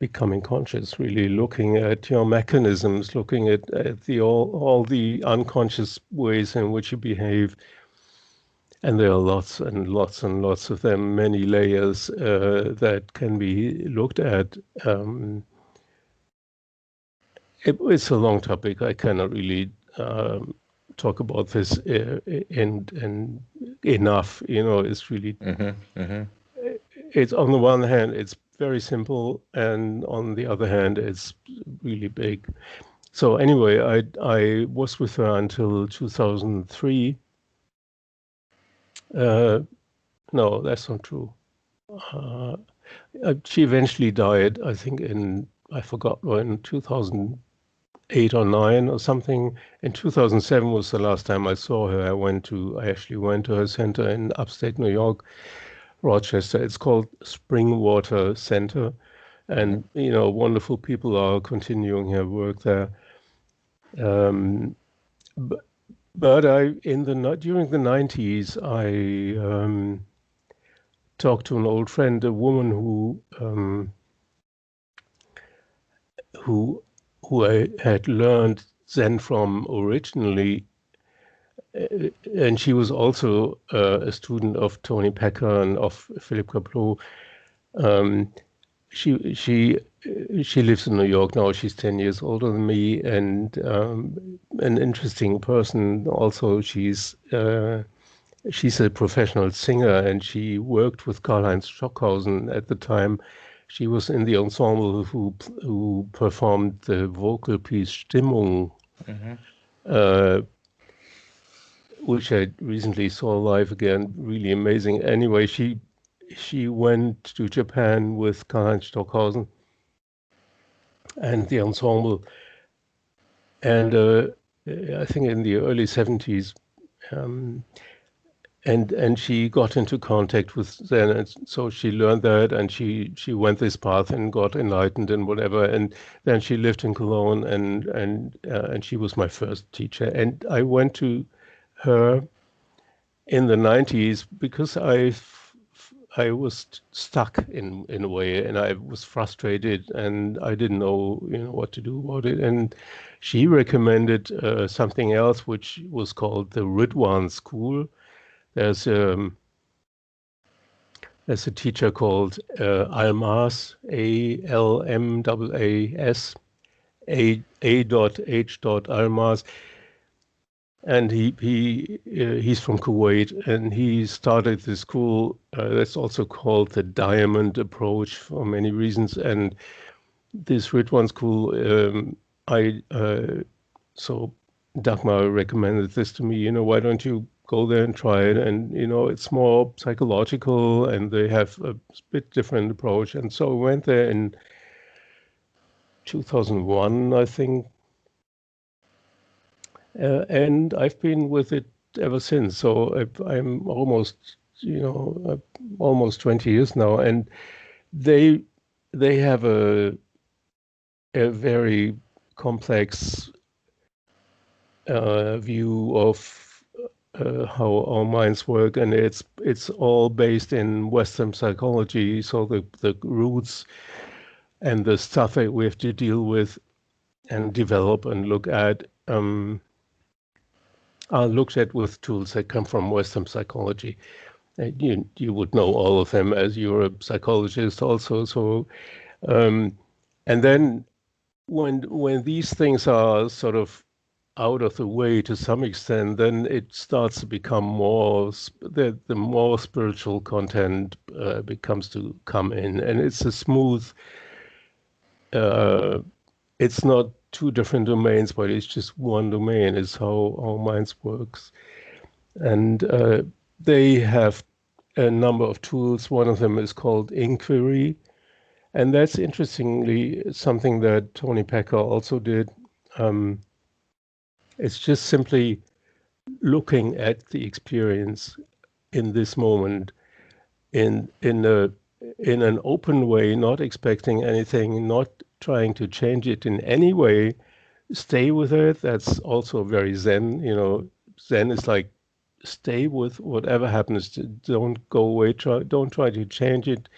becoming conscious, really looking at your mechanisms, looking at all the unconscious ways in which you behave. And there are lots and lots and lots of them, many layers that can be looked at. It's a long topic. I cannot really talk about this in enough. It's really, it's on the one hand, it's very simple, and on the other hand, it's really big. So anyway, I was with her until 2003. No, that's not true. She eventually died, I think I forgot when, 2008 or 9 or something. In 2007 was the last time I saw her. I actually went to her center in upstate New York, Rochester. It's called Springwater Center. And, wonderful people are continuing her work there. But during the 90s, I talked to an old friend, a woman who I had learned Zen from originally, and she was also a student of Tony Packer and of Philip Kapleau. She lives in New York now. She's 10 years older than me, and an interesting person. Also, she's a professional singer, and she worked with Karl-Heinz Stockhausen at the time. She was in the ensemble who performed the vocal piece Stimmung, which I recently saw live again. Really amazing. Anyway, she went to Japan with Karl-Heinz Stockhausen and the ensemble, and I think in the early 70s. And she got into contact with Zen, and so she learned that, and she went this path and got enlightened and whatever. And then she lived in Cologne, and she was my first teacher. And I went to her in the 90s because I was stuck in a way, and I was frustrated, and I didn't know what to do about it. And she recommended something else, which was called the Ridwan School. There's a teacher called Almaas, Almaas, A.H. Almaas, and he's from Kuwait, and he started this school that's also called the Diamond Approach for many reasons. And this Ridwan School, so Dagmar recommended this to me. Why don't you go there and try it? And it's more psychological, and they have a bit different approach. And so I went there in 2001, I think, and I've been with it ever since. So I'm almost 20 years now, and they have a very complex view of how our minds work, and it's all based in Western psychology. So the roots and the stuff that we have to deal with and develop and look at are looked at with tools that come from Western psychology. And you would know all of them as you're a psychologist also. So and then when these things are sort of out of the way to some extent, then it starts to become more, the more spiritual content becomes to come in, and it's a smooth it's not two different domains, but it's just one domain. Is how our minds works, and they have a number of tools. One of them is called Inquiry, and that's interestingly something that Tony Packer also did. It's just simply looking at the experience in this moment in an open way, not expecting anything, not trying to change it in any way. Stay with it. That's also very Zen. Zen is like stay with whatever happens. Don't go away. Don't try to change it.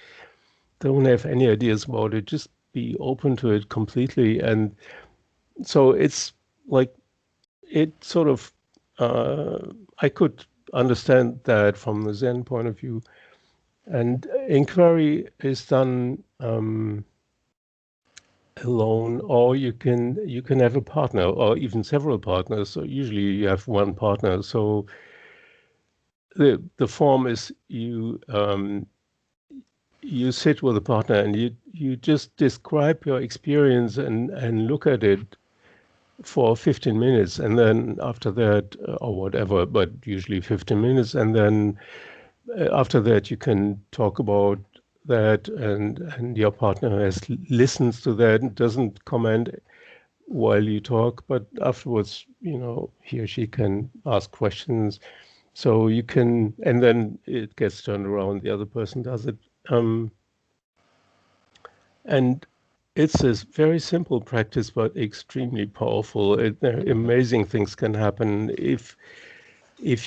Don't have any ideas about it. Just be open to it completely. And so it's like it sort of I could understand that from the Zen point of view. And inquiry is done alone, or you can have a partner, or even several partners. So usually you have one partner. So the form is you sit with a partner and you just describe your experience and look at it for 15 minutes, and then after that, or whatever, but usually 15 minutes, and then after that you can talk about that, and your partner listens to that and doesn't comment while you talk, but afterwards, he or she can ask questions. So you can, and then it gets turned around, the other person does it. And it's a very simple practice, but extremely powerful. Amazing things can happen if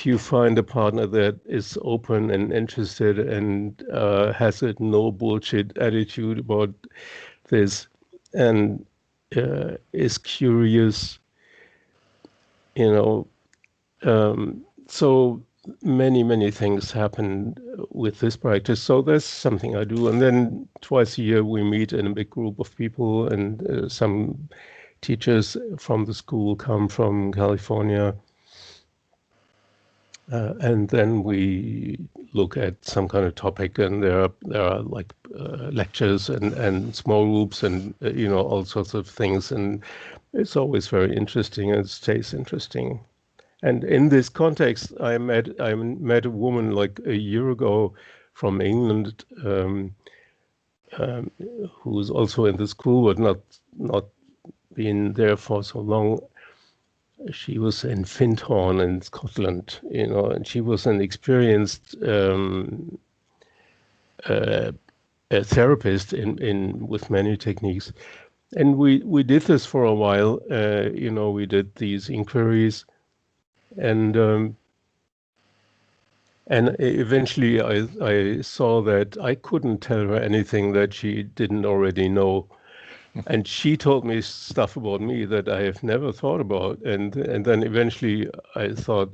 you find a partner that is open and interested and has a no bullshit attitude about this, and is curious, so many things happen with this practice. So that's something I do. And then twice a year we meet in a big group of people, and some teachers from the school come from California. And then we look at some kind of topic, and there are like lectures and small groups and all sorts of things, and it's always very interesting and it stays interesting. And in this context, I met a woman like a year ago from England, who was also in the school, but not been there for so long. She was in Findhorn in Scotland, and she was an experienced a therapist in with many techniques. And we did this for a while. We did these inquiries, and eventually I saw that I couldn't tell her anything that she didn't already know. And she told me stuff about me that I have never thought about. And then eventually I thought,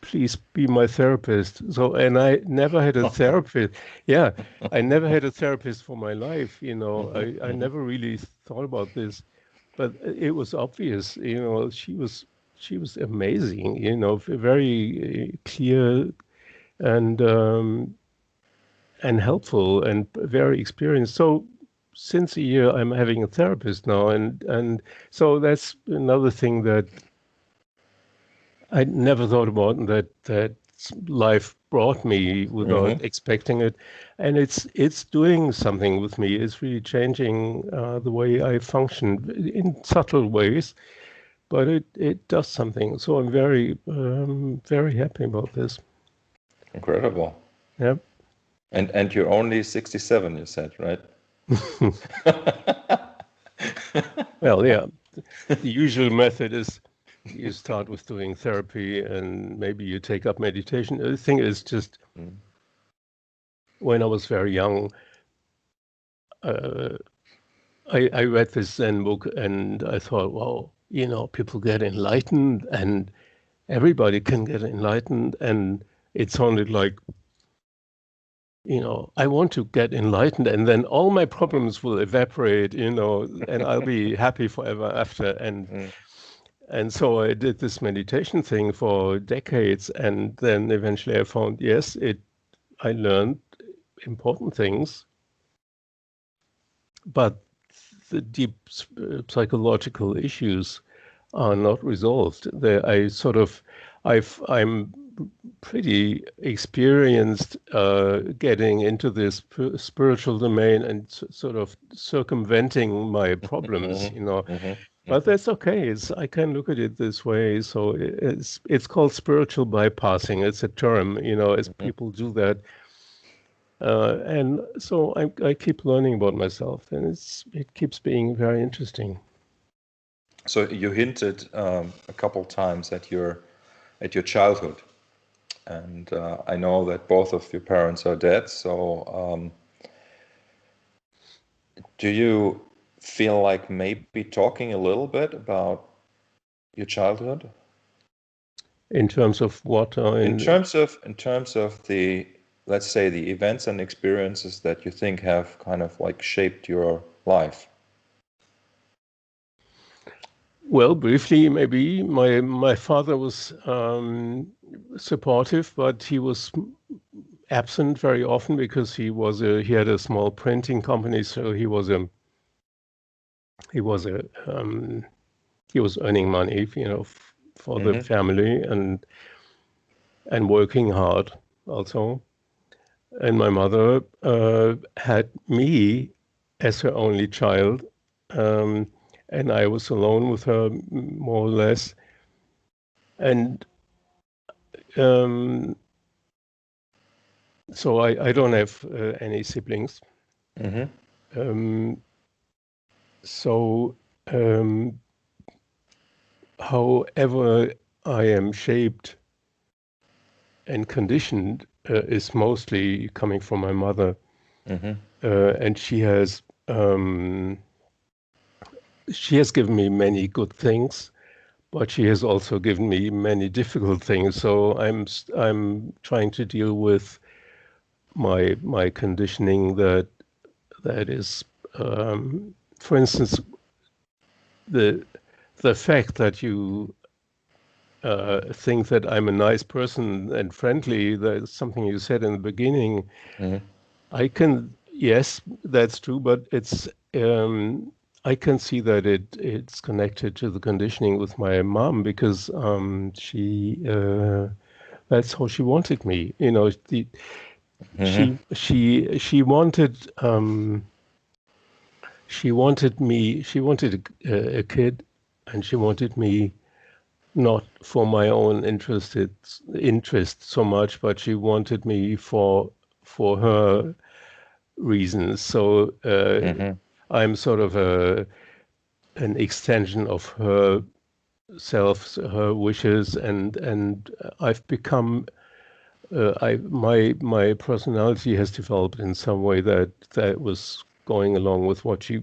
please be my therapist. So, and I never had a therapist. Yeah, I never had a therapist for my life. I never really thought about this, but it was obvious. She was amazing. Very clear and helpful and very experienced. So since a year, I'm having a therapist now, and so that's another thing that I never thought about, and that life brought me without expecting it, and it's doing something with me. It's really changing the way I function in subtle ways, but it does something. So I'm very happy about this. Incredible. Yeah. And you're only 67, you said, right? Well, yeah. The usual method is you start with doing therapy and maybe you take up meditation. The thing is just when I was very young, I read this Zen book and I thought, wow, people get enlightened and everybody can get enlightened. And it sounded like, I want to get enlightened and then all my problems will evaporate, and I'll be happy forever after. And so I did this meditation thing for decades, and then eventually I found, yes, I learned important things. but the deep psychological issues are not resolved. I'm pretty experienced getting into this spiritual domain and sort of circumventing my problems, But that's okay. I can look at it this way. So it's called spiritual bypassing. It's a term, as people do that. And so I keep learning about myself, and it keeps being very interesting. So you hinted a couple times at your childhood, and I know that both of your parents are dead. So do you feel like maybe talking a little bit about your childhood? In terms of what? In terms of the, let's say, the events and experiences that you think have kind of like shaped your life. Well, briefly, maybe my father was supportive, but he was absent very often because he had a small printing company, so he was earning money, for the family and working hard also. And my mother had me as her only child, and I was alone with her more or less. And so I don't have any siblings. So however I am shaped and conditioned is mostly coming from my mother. And she has given me many good things, but she has also given me many difficult things. So I'm trying to deal with my conditioning that is, for instance, the fact that you think that I'm a nice person and friendly. That's something you said in the beginning. Yes, that's true, but I can see that it's connected to the conditioning with my mom because that's how she wanted me. She wanted a kid, and she wanted me not for my own interest so much, but she wanted me for her reasons. So I'm sort of an extension of her self, her wishes, and I've become my personality has developed in some way that was going along with what she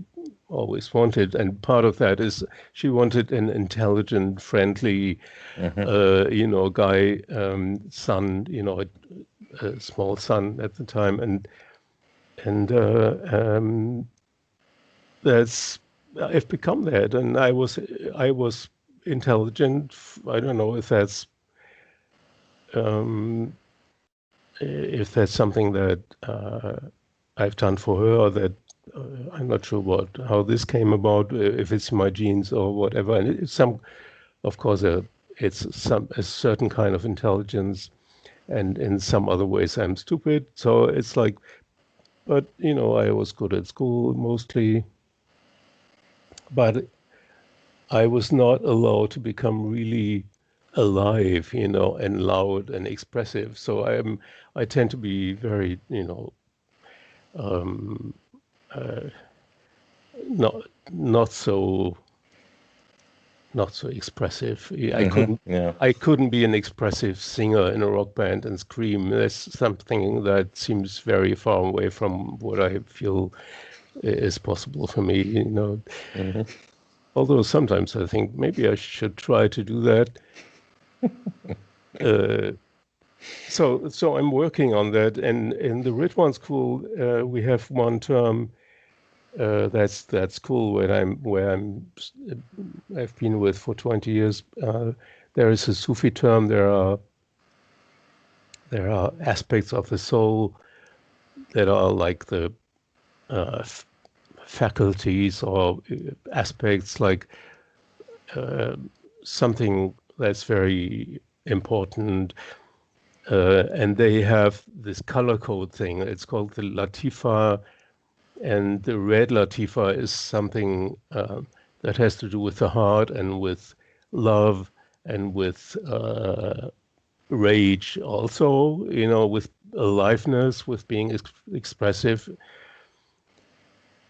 always wanted, and part of that is she wanted an intelligent, friendly, guy, son, a small son at the time, and that's I've become that, and I was intelligent. I don't know if that's something that I've done for her, or that I'm not sure how this came about, if it's my genes or whatever. And it's of course, it's a certain kind of intelligence, and in some other ways I'm stupid. So it's like, but I was good at school mostly, but I was not allowed to become really alive, and loud and expressive. So I tend to be very, not not so expressive. I couldn't be an expressive singer in a rock band and scream. That's something that seems very far away from what I feel is possible for me, Although sometimes I think maybe I should try to do that. So I'm working on that. And in the Ritwan School, we have one term that's cool I've been with for 20 years. There is a Sufi term. There are aspects of the soul that are like the faculties or aspects like something that's very important. And they have this color code thing. It's called the Latifa, and the red Latifa is something that has to do with the heart and with love and with rage also, with aliveness, with being expressive.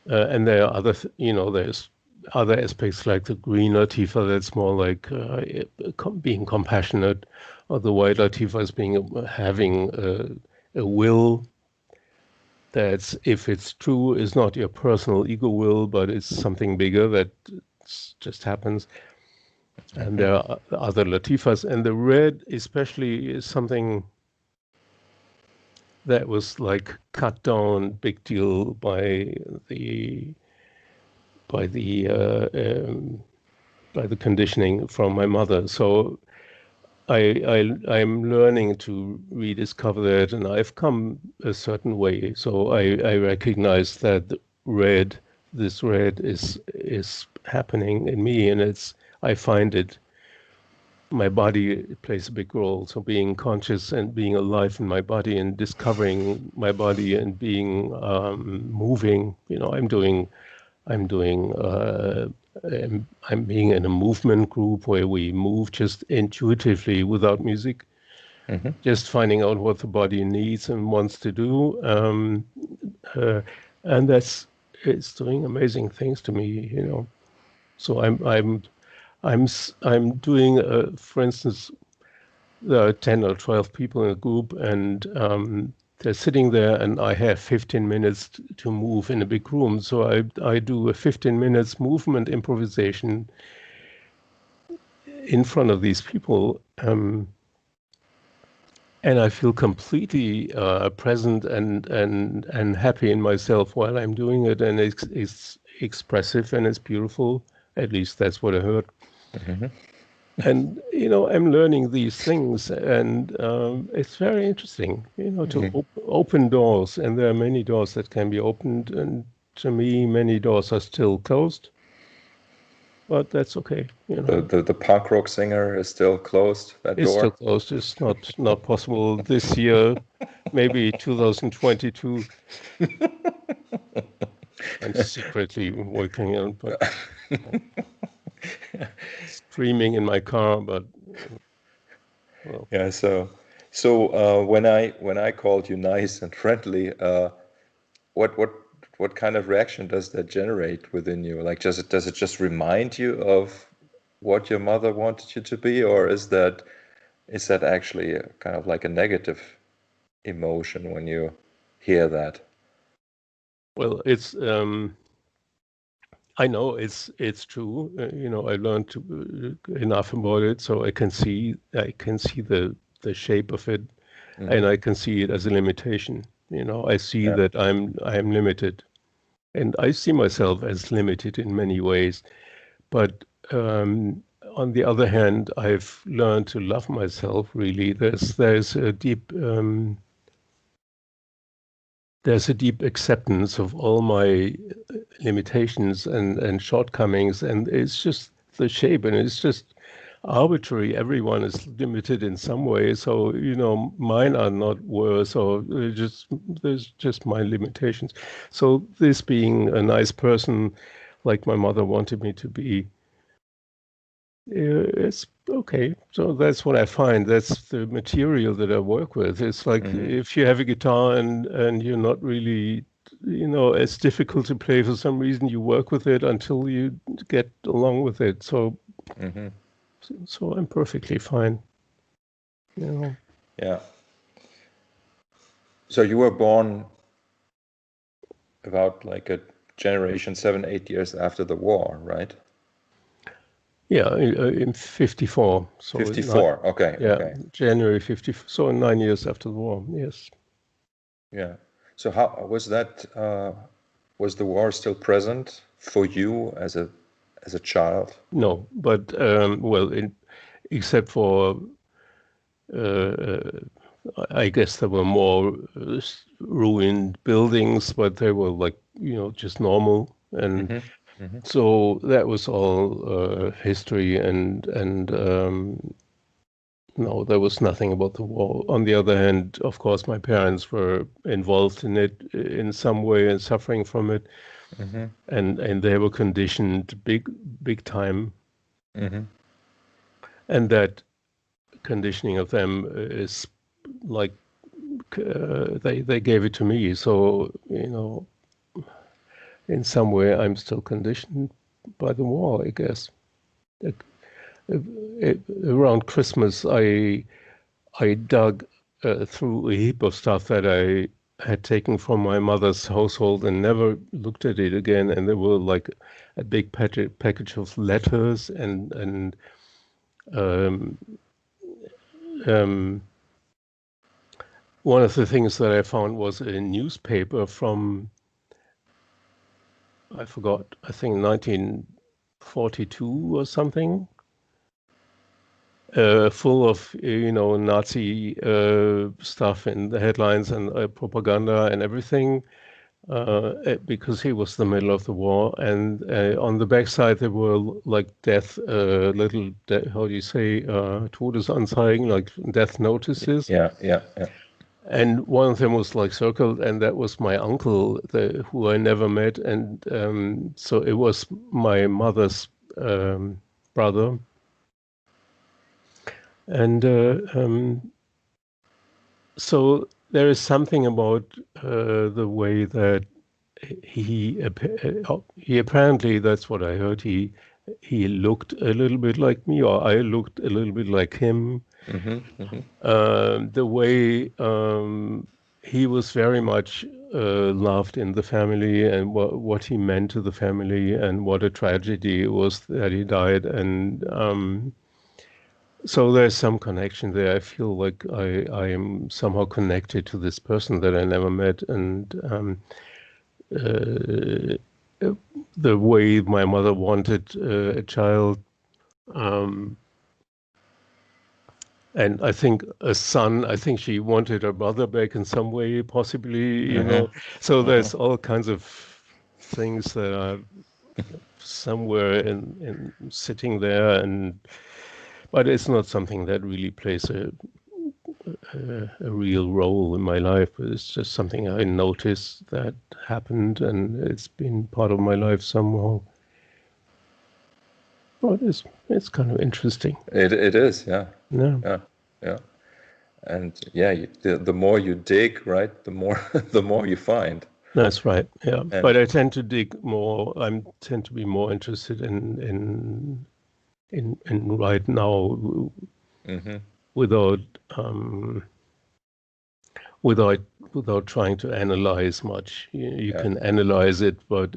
And there are there's other aspects like the green Latifa that's more like being compassionate, or the white Latifa is having a will that's, if it's true, is not your personal ego will, but it's something bigger that just happens. And there are other Latifas, and the red especially is something that was like cut down big deal by the conditioning from my mother. So I'm learning to rediscover that, and I've come a certain way. So I recognize that this red is happening in me, and I find it. My body plays a big role. So being conscious and being alive in my body and discovering my body and being moving. I'm being in a movement group where we move just intuitively without music, just finding out what the body needs and wants to do, and it's doing amazing things to me. So I'm doing, for instance, there are 10 or 12 people in a group, and they're sitting there, and I have 15 minutes to move in a big room. So I do a 15 minutes movement improvisation in front of these people, and I feel completely present and happy in myself while I'm doing it, and it's expressive and it's beautiful. At least that's what I heard. And I'm learning these things, and it's very interesting, to open doors. And there are many doors that can be opened, and to me, many doors are still closed. But that's okay. The punk rock singer is still closed. That It's door. still closed. It's not possible this year. Maybe 2022. I'm secretly working on, but streaming in my car. But well, yeah. So when I called you nice and friendly, what kind of reaction does that generate within you? Like, does it just remind you of what your mother wanted you to be, or is that actually kind of like a negative emotion when you hear that? well, it's I know it's true. I learned enough about it, so I can see the shape of it, and I can see it as a limitation. I see that I'm limited, and I see myself as limited in many ways. But on the other hand, I've learned to love myself. Really, there's a deep acceptance of all my limitations and shortcomings, and it's just the shape, and it's just arbitrary. Everyone is limited in some way, so mine are not worse, or there's just my limitations. So this being a nice person, like my mother wanted me to be, it's okay. So that's what I find. That's the material that I work with. It's like if you have a guitar and you're not really, it's difficult to play for some reason, you work with it until you get along with it. So, so I'm perfectly fine. Yeah. So you were born about like a generation 7-8 years after the war, right? Yeah, in 54. So 54. Okay. Yeah, okay. January 54. So 9 years after the war. Yes. Yeah. So how was that? Was the war still present for you as a child? No, but well, except for I guess there were more ruined buildings, but they were like just normal. And Mm-hmm. so that was all history, and no, there was nothing about the war. On the other hand, of course, my parents were involved in it in some way and suffering from it, Mm-hmm. and they were conditioned big time, Mm-hmm. and that conditioning of them is like they gave it to me. So in some way, I'm still conditioned by the war, I guess. Around Christmas, I dug through a heap of stuff that I had taken from my mother's household and never looked at it again. And there were like a big package of letters and um, um, one of the things that I found was a newspaper from, I forgot, I think 1942 or something, full of Nazi stuff in the headlines and propaganda and everything, because he was the middle of the war. And on the backside there were like how do you say, Todesanzeigen, like death notices. Yeah. And one of them was like circled, and that was my uncle, who I never met. And so it was my mother's brother. And so there is something about the way that he apparently, that's what I heard, he looked a little bit like me, or I looked a little bit like him. The way he was very much loved in the family, and what he meant to the family, and what a tragedy it was that he died. And so there's some connection there. I feel like I am somehow connected to this person that I never met. And the way my mother wanted a child, um, and I think a son. I think she wanted her brother back in some way, possibly, So there's all kinds of things that are somewhere in sitting there, but it's not something that really plays a real role in my life. It's just something I noticed that happened, and it's been part of my life somehow. But it's kind of interesting. It is, yeah. Yeah. Yeah. And yeah, the more you dig, right, the more the more you find. That's right. Yeah. And But I tend to dig more. I tend to be more interested in right now, without without without trying to analyze much. You yeah, can analyze it, but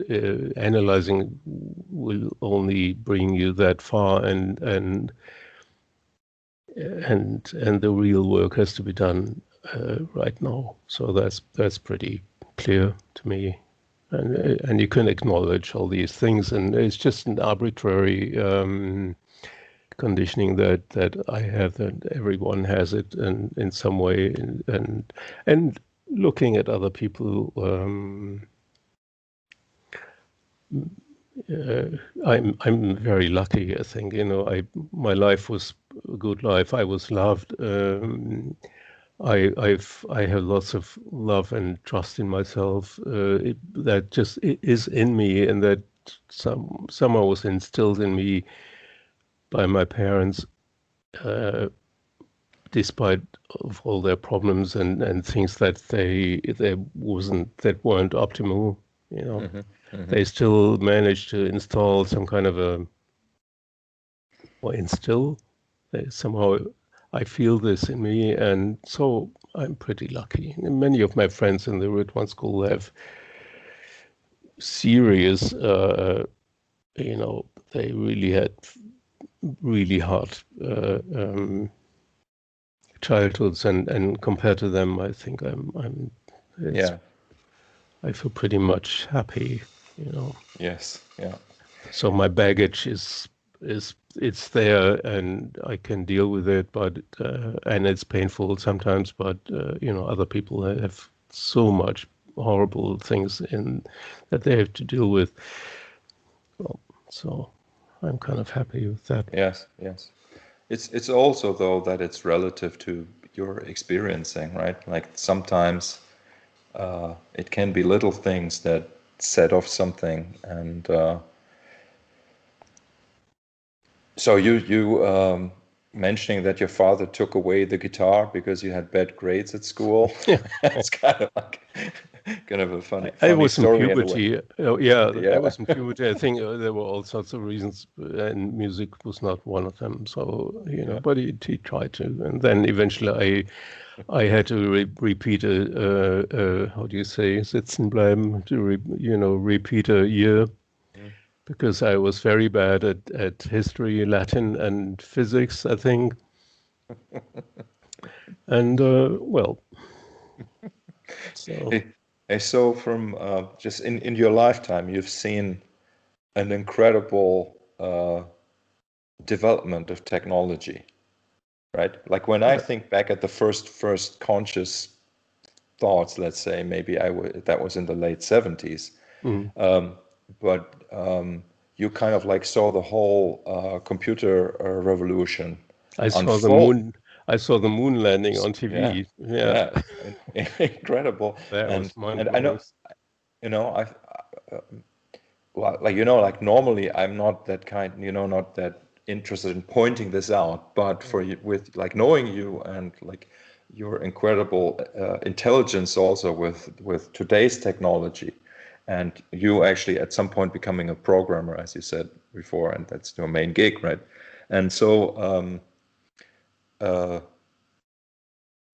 analyzing will only bring you that far, and the real work has to be done right now. So that's pretty clear to me. And you can acknowledge all these things, and it's just an arbitrary conditioning that I have, that everyone has it, and in some way, and looking at other people, I'm very lucky. I think my life was a good life. I was loved. I have lots of love and trust in myself. That just is in me, and that somehow was instilled in me by my parents, despite of all their problems and things that that weren't optimal. They still managed to install some kind of instill. Somehow I feel this in me, and so I'm pretty lucky. And many of my friends in the Reuter school have serious, they really had really hard childhoods, and compared to them, I think yeah, I feel pretty much happy. yes, yeah, So my baggage is it's there, and I can deal with it, but and it's painful sometimes. But other people have so much horrible things that they have to deal with. Well, so I'm kind of happy with that. Yes, yes. It's also though that it's relative to your experiencing, right? Like sometimes it can be little things that set off something, and so you mentioning that your father took away the guitar because you had bad grades at school. Yeah. It's kind of like kind of a I funny was in story in a way. puberty. Yeah, I Yeah. was in puberty. I think there were all sorts of reasons, and music was not one of them. So, Yeah. but he tried to, and then eventually I had to repeat how do you say, sitzen bleiben, to repeat a year Mm. because I was very bad at history, Latin, and physics, I think. And well, so Hey, so from just in your lifetime, you've seen an incredible development of technology, right? Like when I yeah. think back at the first conscious thoughts, let's say maybe that was in the late 70s, Mm. but you kind of like saw the whole computer revolution I saw the unfold. moon. I saw the moon landing on Yeah, TV. Yeah, yeah, incredible. that was And I mind-blowing. know, I well, like like normally I'm not that kind, not that interested in pointing this out, but for you, with like knowing you and like your incredible intelligence also with today's technology, and you actually at some point becoming a programmer, as you said before, and that's your main gig, right? And so uh,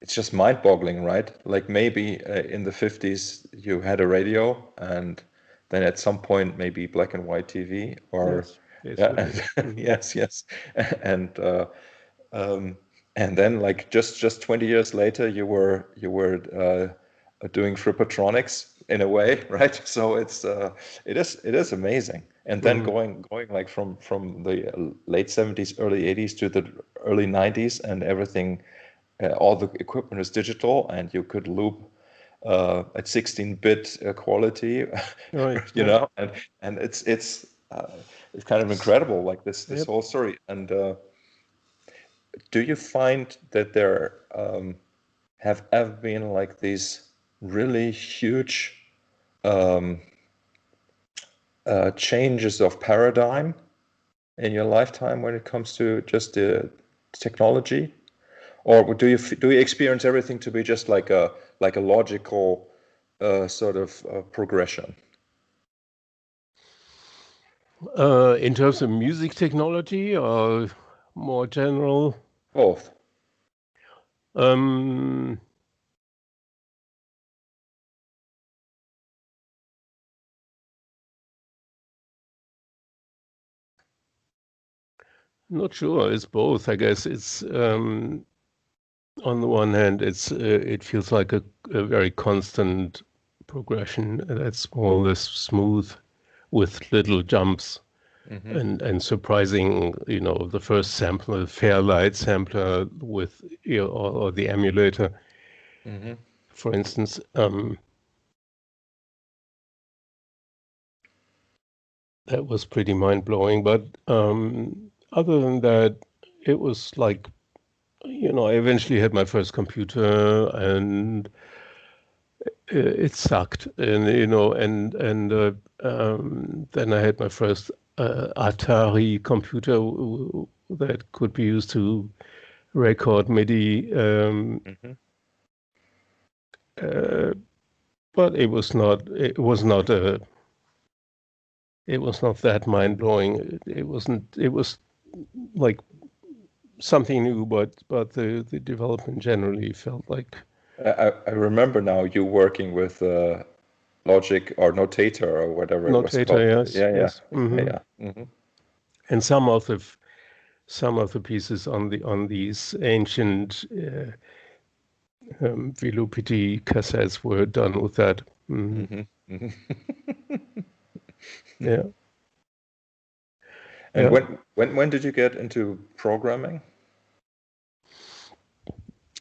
it's just mind-boggling, right? Like maybe in the 50s you had a radio, and then at some point maybe black and white TV, or Yes, yeah, basically. and, yes, yes, and um, and then like just 20 years later you were doing frippatronics in a way, right? So it is amazing. And then Mhm. going like from the late 70s, early 80s to the early 90s, and everything all the equipment is digital, and you could loop at 16-bit quality, Right. you Yeah. know, and it's kind of incredible, like this Yep. whole story. And do you find that there have ever been like these really huge um, changes of paradigm in your lifetime when it comes to just the technology? Or do you experience everything to be just like a logical sort of progression? In terms of music technology or more general, Both. um, not sure. It's both. I guess it's on the one hand, it feels like a very constant progression that's more or less smooth with little jumps Mm-hmm. and surprising, the first sampler, Fairlight sampler with, or the emulator, Mm-hmm. for instance. That was pretty mind-blowing. But other than that, it was like, I eventually had my first computer and it sucked. And, then I had my first Atari computer that could be used to record MIDI. Mm-hmm. Uh, but it was not that mind-blowing. It was like something new, but the development generally felt like I remember now you working with Logic or Notator or whatever it was Notator, called. yes, Yeah, yeah, yes. yeah, yeah. Mm-hmm. And some of the pieces on these ancient Velocity cassettes were done with that. Mm-hmm. Mm-hmm. Yeah, And yeah. when did you get into programming,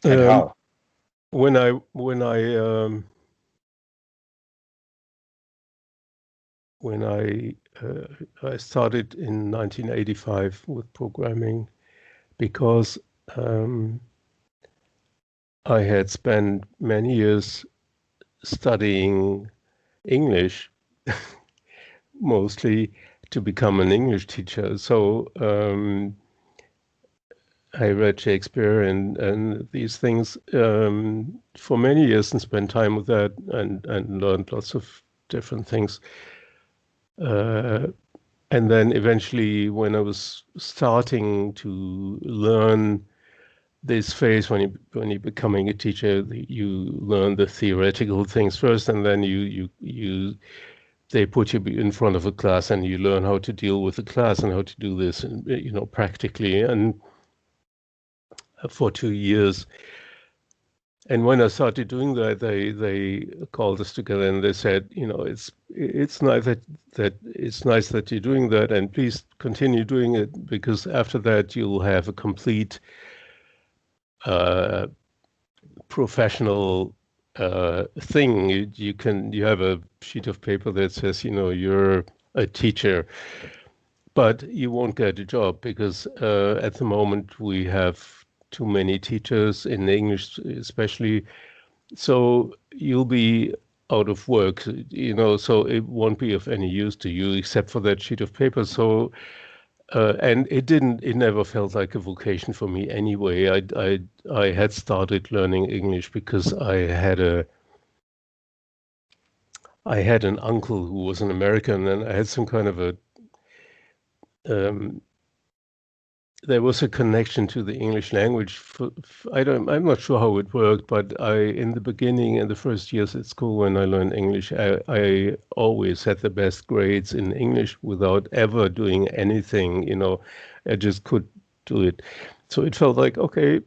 and Um, how? when I when I started in 1985 with programming because I had spent many years studying English, mostly to become an English teacher. So I read Shakespeare and these things for many years and spent time with that and learned lots of different things. And then eventually, when I was starting to learn this phase, when you're becoming a teacher, you learn the theoretical things first, and then they put you in front of a class, and you learn how to deal with the class and how to do this, practically. And for 2 years. And when I started doing that, they called us together and they said, it's nice that you're doing that, and please continue doing it, because after that you'll have a complete professional thing. You have a sheet of paper that says, you're a teacher, but you won't get a job because at the moment we have too many teachers in English, especially. So you'll be out of work, so it won't be of any use to you except for that sheet of paper. So, and it never felt like a vocation for me anyway. I had started learning English because I had an uncle who was an American, and I had some kind of there was a connection to the English language. I'm not sure how it worked, but in the beginning, in the first years at school when I learned English, I always had the best grades in English without ever doing anything, I just could do it. So it felt like, okay,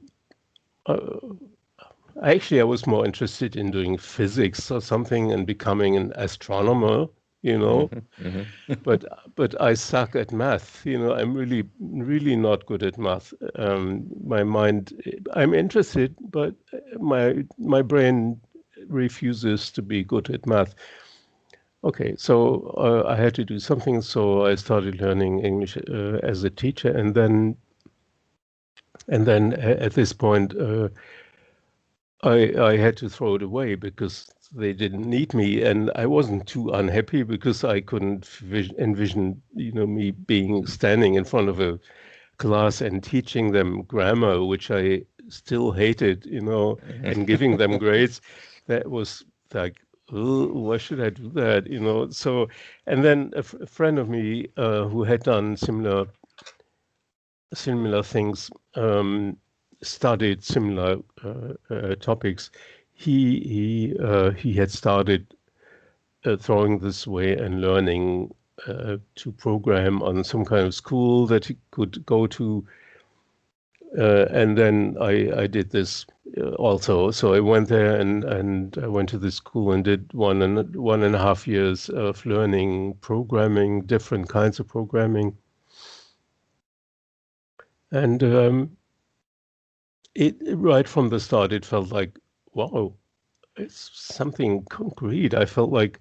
actually I was more interested in doing physics or something and becoming an astronomer, but I suck at math. I'm really, really not good at math. My mind, I'm interested, but my brain refuses to be good at math. Okay, so I had to do something, so I started learning English as a teacher, and then at this point, I had to throw it away because they didn't need me, and I wasn't too unhappy because I couldn't envision, me being standing in front of a class and teaching them grammar, which I still hated, and giving them grades. That was like, oh, why should I do that, So, and then a friend of me who had done similar things, studied similar topics. He had started throwing this away and learning to program on some kind of school that he could go to. And then I did this also. So I went there and I went to the school and did 1.5 years of learning programming, different kinds of programming. And it right from the start, it felt like, wow, it's something concrete. I felt like,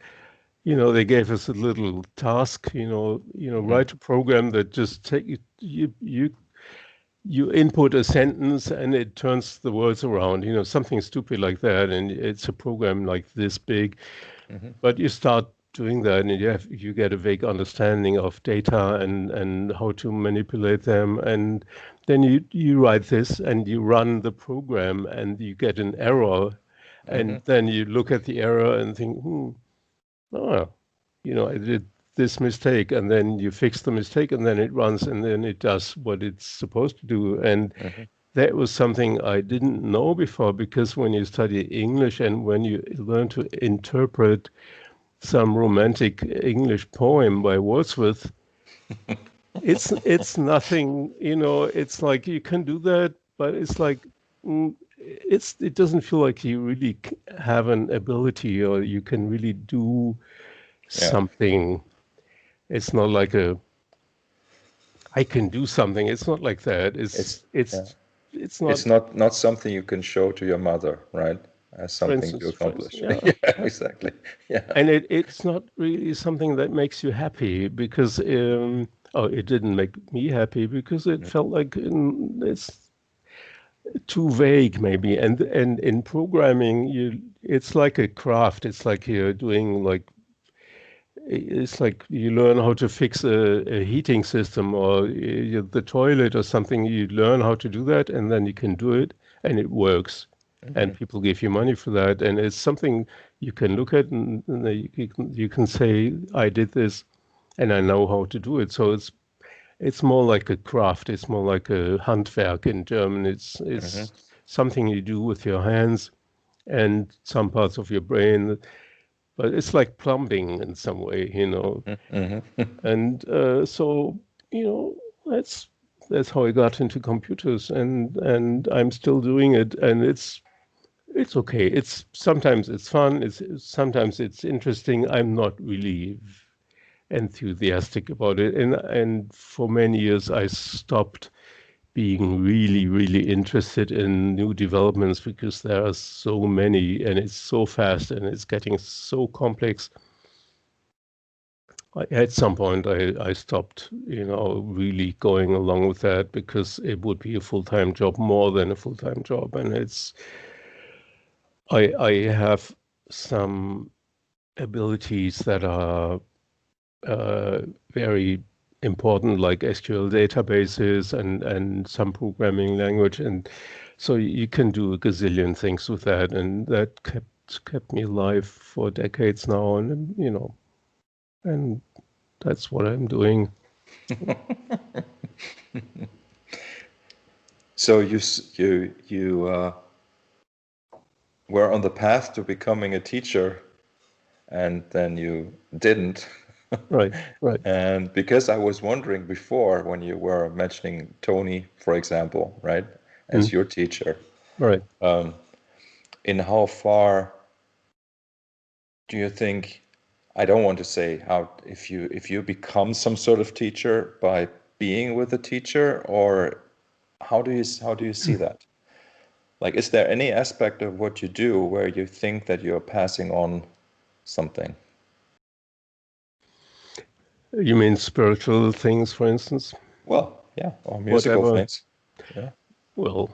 they gave us a little task, write a program that just take you input a sentence and it turns the words around, something stupid like that, and it's a program like this big. But you start doing that, and you get a vague understanding of data and how to manipulate them, and then you write this and you run the program and you get an error, and then you look at the error and think, oh, I did this mistake, and then you fix the mistake, and then it runs, and then it does what it's supposed to do. And that was something I didn't know before, because when you study English and when you learn to interpret some romantic English poem by Wordsworth, it's nothing, it's like you can do that, but it's like it doesn't feel like you really have an ability or you can really do something. It's not like I can do something. It's not like that. It's not not something you can show to your mother, right? as For something to instance, accomplish. yeah. Yeah, exactly. Yeah. And it's not really something that makes you happy because it didn't make me happy because it felt like it's too vague maybe. And in programming, it's like a craft. It's like you're doing it's like you learn how to fix a heating system or the toilet or something. You learn how to do that, and then you can do it, and it works. And people give you money for that, and it's something you can look at, and you can say, "I did this, and I know how to do it." So it's more like a craft. It's more like a Handwerk in German. It's something you do with your hands and some parts of your brain, but it's like plumbing in some way, And so, that's how I got into computers, and I'm still doing it, and it's okay. It's sometimes it's fun. Sometimes it's interesting. I'm not really enthusiastic about it, and for many years I stopped being really, really interested in new developments because there are so many, and it's so fast, and it's getting so complex. At some point, I stopped, really going along with that because it would be a full-time job more than a full-time job. And I have some abilities that are very important, like SQL databases and some programming language. And so you can do a gazillion things with that. And that kept me alive for decades now. And that's what I'm doing. So you were on the path to becoming a teacher, and then you didn't. Right. And because I was wondering before, when you were mentioning Tony, for example, right, as your teacher, Right. in how far do you think, I don't want to say how, if you become some sort of teacher by being with a teacher, or how do you see that? Like, is there any aspect of what you do where you think that you're passing on something? You mean spiritual things, for instance? Well, yeah, or musical Whatever. things. Yeah. Well,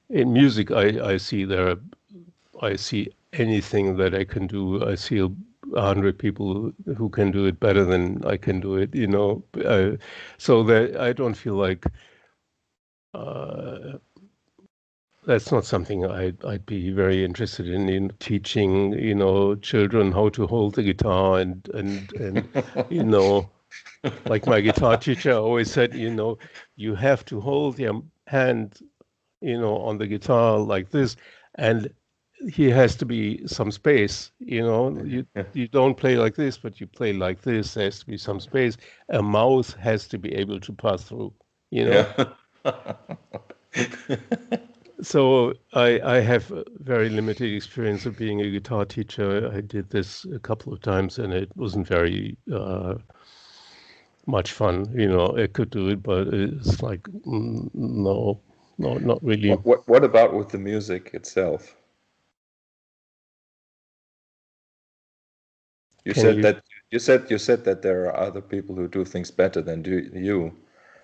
in music, I see anything that I can do. I see 100 people who can do it better than I can do it, so that I don't feel like that's not something I'd be very interested in teaching, children how to hold the guitar and you know, like my guitar teacher always said, you have to hold your hand, on the guitar like this, and he has to be some space, you don't play like this, but you play like this. There has to be some space. A mouse has to be able to pass through, Yeah. So I have a very limited experience of being a guitar teacher. I did this a couple of times, and it wasn't very much fun. I could do it, but it's like, no, not really. What about with the music itself? You Can said you? that you said that there are other people who do things better than do you,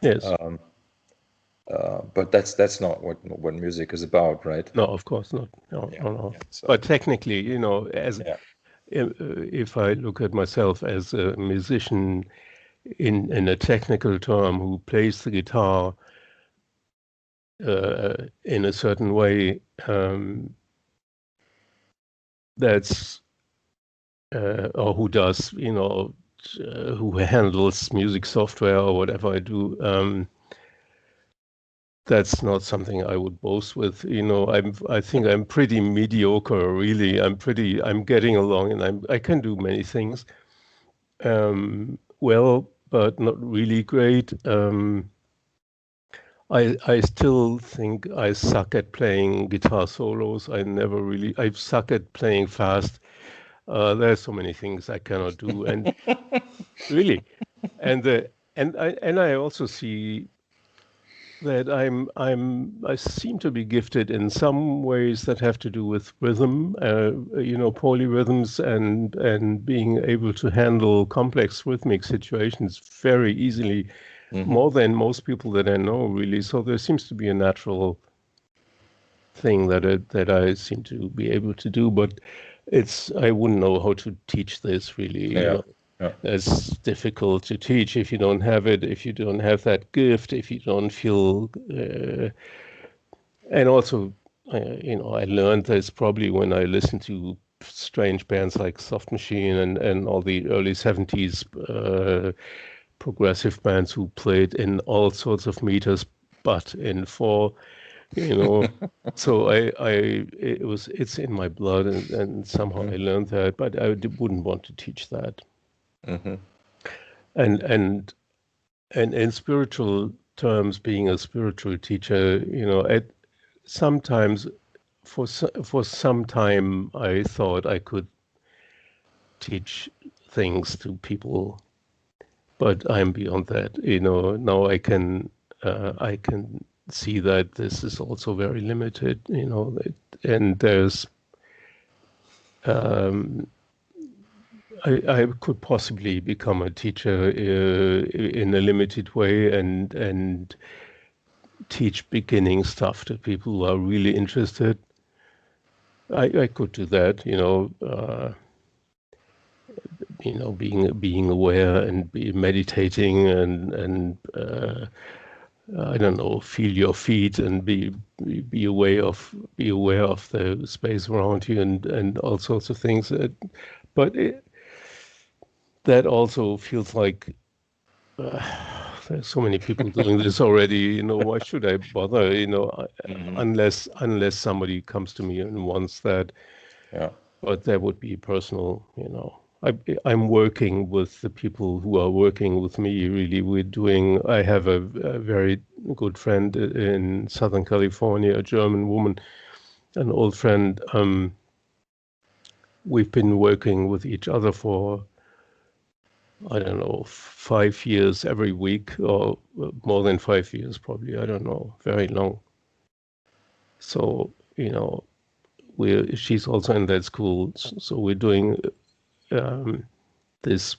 Yes. but that's not what music is about, right? No, of course not. No, Yeah, no, no. yeah. So But technically, as yeah, if I look at myself as a musician in a technical term who plays the guitar in a certain way, that's or who does, who handles music software or whatever I do. That's not something I would boast with. I think I'm pretty mediocre, really. I'm getting along, and I can do many things well, but not really great. I still think I suck at playing guitar solos. I suck at playing fast. There are so many things I cannot do, and really, and I also see that I seem to be gifted in some ways that have to do with rhythm, polyrhythms and being able to handle complex rhythmic situations very easily, more than most people that I know, really. So there seems to be a natural thing that I seem to be able to do, but I wouldn't know how to teach this really, Yeah. Yeah. It's difficult to teach if you don't have it, if you don't have that gift, if you don't feel, and also, I learned this probably when I listened to strange bands like Soft Machine and all the early 70s progressive bands who played in all sorts of meters, but in four, you know. So it's in my blood, and somehow I learned that, but wouldn't want to teach that. And in spiritual terms, being a spiritual teacher, sometimes for some time I thought I could teach things to people, but I'm beyond that. Now I can see that this is also very limited. And there's I could possibly become a teacher in a limited way and teach beginning stuff to people who are really interested. I could do that, being aware and be meditating and I don't know, feel your feet and be aware of the space around you and all sorts of things. But that also feels like there's so many people doing this already. Why should I bother? Unless somebody comes to me and wants that. Yeah. But that would be personal. I'm working with the people who are working with me. Really, I have a very good friend in Southern California, a German woman, an old friend. We've been working with each other for, I don't know, 5 years every week, or more than 5 years, probably. I don't know, very long. So, she's also in that school. So we're doing this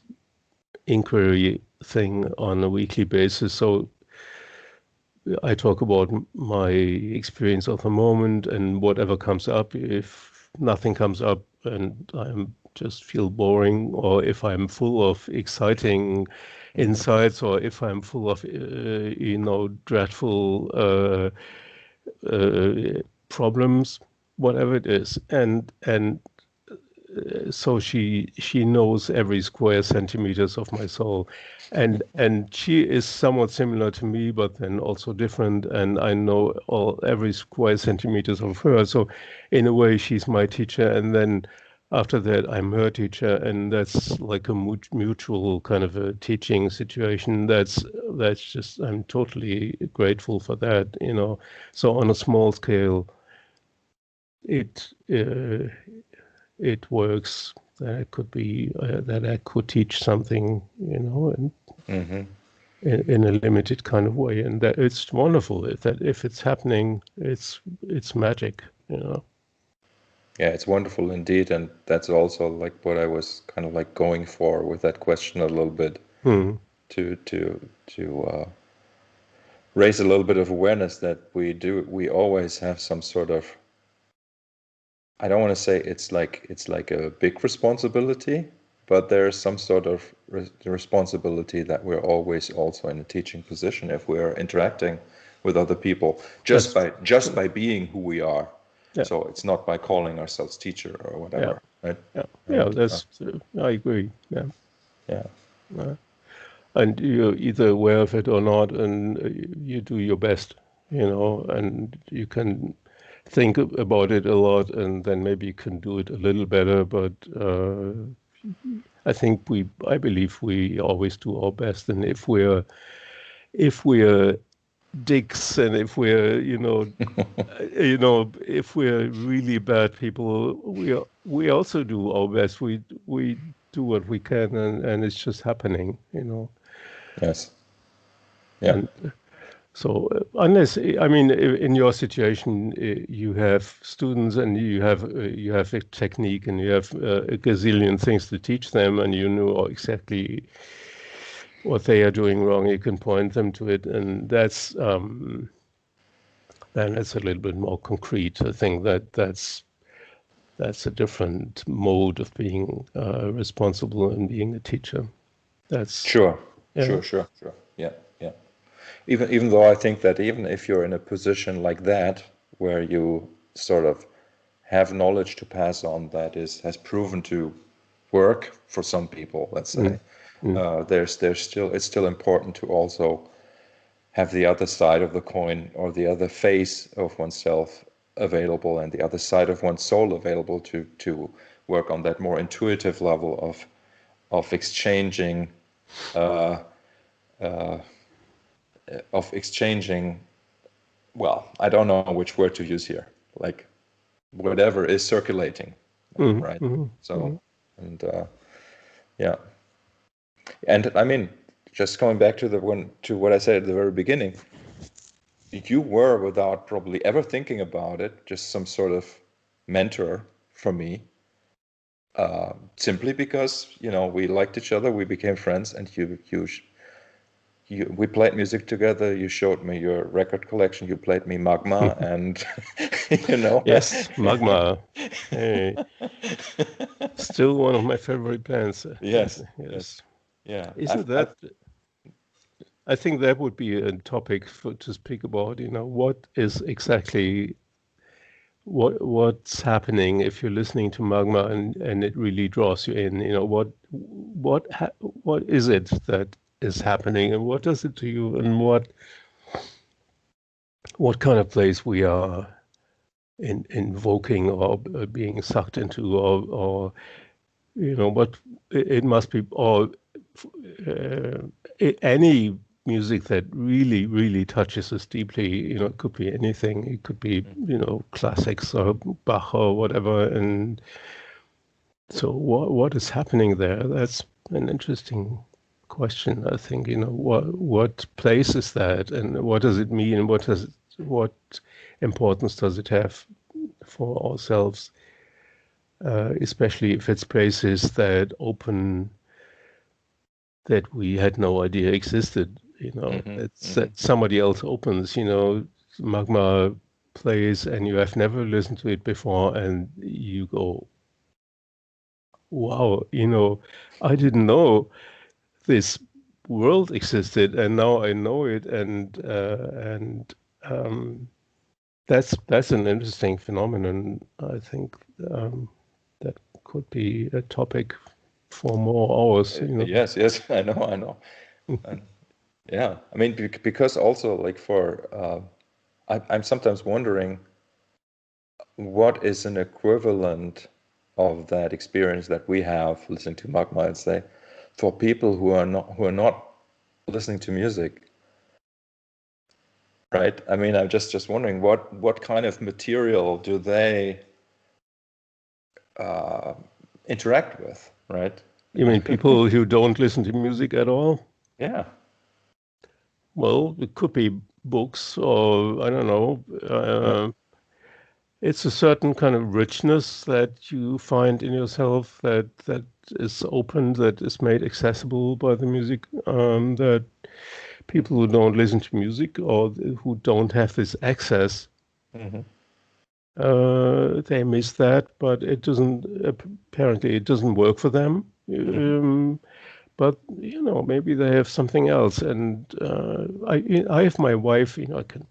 inquiry thing on a weekly basis. So I talk about my experience of the moment and whatever comes up. If nothing comes up and I'm just feel boring, or if I'm full of exciting insights, or if I'm full of dreadful problems, whatever it is, and so she knows every square centimeters of my soul, and she is somewhat similar to me, but then also different, and I know every square centimeters of her. So in a way she's my teacher, and then after that I'm her teacher, and that's like a mutual kind of a teaching situation. That's just, I'm totally grateful for that. So on a small scale it it works, that I could teach something, in a limited kind of way, and that it's wonderful if it's happening, it's magic. Yeah, it's wonderful indeed, and that's also like what I was kind of like going for with that question a little bit, to raise a little bit of awareness that we always have some sort of, I don't want to say it's like a big responsibility, but there's some sort of responsibility that we're always also in a teaching position if we're interacting with other people just That's by being who we are. yeah, So it's not by calling ourselves teacher or yeah, whatever, right? yeah. And That's I agree. Yeah. yeah, And you're either aware of it or not, and you do your best, and you can think about it a lot, and then maybe you can do it a little better. But I believe we always do our best, and if we're dicks, and if we're, if we're really bad people, we also do our best. We do what we can, and it's just happening. yes, yeah, And So unless, I mean, in your situation, you have students and you have a technique and you have a gazillion things to teach them, and you know exactly what they are doing wrong. You can point them to it, and then it's a little bit more concrete. I think that's a different mode of being responsible and being a teacher. That's Sure, yeah. sure. Yeah, yeah. Even though I think that even if you're in a position like that, where you sort of have knowledge to pass on that has proven to work for some people, let's say, Mm, mm, there's still it's still important to also have the other side of the coin or the other face of oneself available and the other side of one's soul available to work on that more intuitive level of exchanging of exchanging, well, I don't know which word to use here, like whatever is circulating, mm, right? mm, So, mm. and yeah, and I mean, just going back to what I said at the very beginning, you were, without probably ever thinking about it, just some sort of mentor for me, simply because we liked each other, we became friends, and we played music together. You showed me your record collection. You played me Magma, and you know. Yes, Magma. Hey, still one of my favorite bands. Yes, yes, Yes. yeah. Isn't that? I think that would be a topic to speak about. What is exactly what's happening if you're listening to Magma and it really draws you in. What is it that is happening, and what does it to you, and what kind of place we are invoking or being sucked into, or what it must be, or any music that really, really touches us deeply. It could be anything. It could be, classics or Bach or whatever. And so what is happening there? That's an interesting question, I think. What place is that, and what does it mean, and what importance does it have for ourselves, especially if it's places that we had no idea existed. That somebody else opens. Magma plays, and you have never listened to it before, and you go, "Wow, I didn't know this world existed, and now I know it." And that's an interesting phenomenon. I think that could be a topic for more hours. Yes, I know. And yeah, I mean, because also like I'm sometimes wondering what is an equivalent of that experience that we have listening to Magma, I'd say, for people who are not listening to music, right? I mean, I'm just wondering what kind of material do they interact with, right? You mean people who don't listen to music at all? Yeah. Well, it could be books, or I don't know. It's a certain kind of richness that you find in yourself that is opened, that is made accessible by the music, that people who don't listen to music or who don't have this access, they miss that, but apparently it doesn't work for them. But maybe they have something else. And I have my wife. I can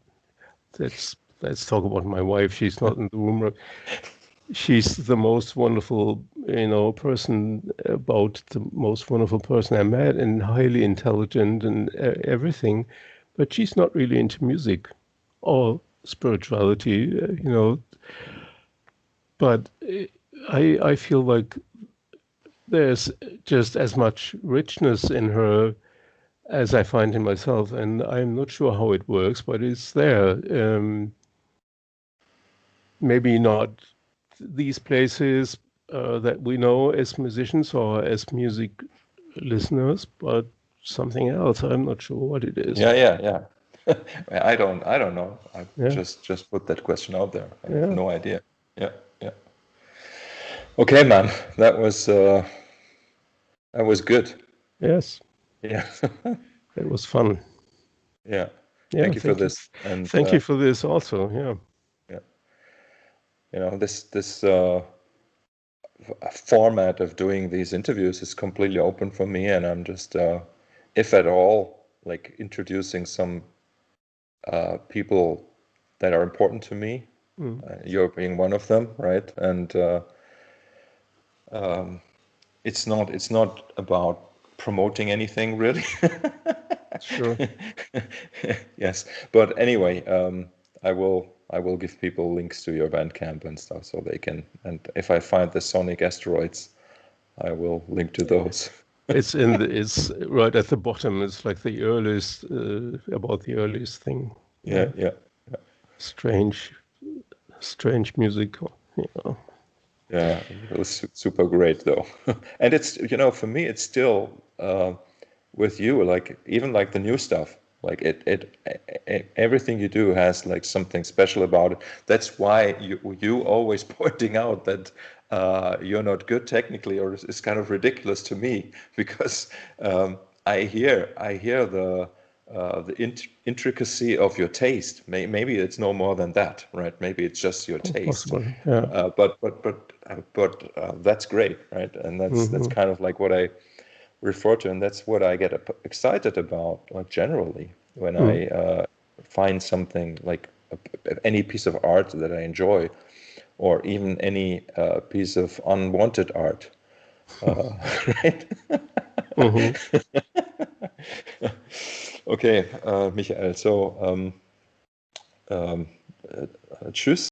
let's talk about my wife. She's not in the room. She's the most wonderful, about the most wonderful person I met, and highly intelligent and everything. But she's not really into music or spirituality, But I feel like there's just as much richness in her as I find in myself, and I'm not sure how it works, but it's there. Maybe not these places that we know as musicians or as music listeners, but something else. I'm not sure what it is. Yeah. I don't know. I Yeah, just put that question out there. I have yeah, no idea. Yeah, yeah. Okay, man. That was good. yes. Yeah. It was fun. Yeah. Yeah, Thank you for thank you. this. And Thank you for this also. Yeah. yeah, this format of doing these interviews is completely open for me, and I'm just, if at all, like introducing some people that are important to me. Mm, You're being one of them, right? And it's not about promoting anything really. sure. Yes, but anyway, I will give people links to your Bandcamp and stuff so they can. And if I find the Sonic Asteroids, I will link to those. It's right at the bottom. It's like the earliest about the earliest thing. Yeah, yeah, Strange, strange music. Yeah. yeah. It was super great though. And it's, for me, it's still with you, like even like the new stuff, like everything you do has like something special about it. That's why you always pointing out that you're not good technically, or it's kind of ridiculous to me because I hear the intricacy of your taste. Maybe it's no more than that, right? Maybe it's just your taste. Possible. Yeah. But that's great, right? And that's kind of like what I refer to, and that's what I get excited about, like generally, when Mm. I find something like any piece of art that I enjoy, or even any piece of unwanted art, right? Hmm. Okay, Michael. So, tschüss.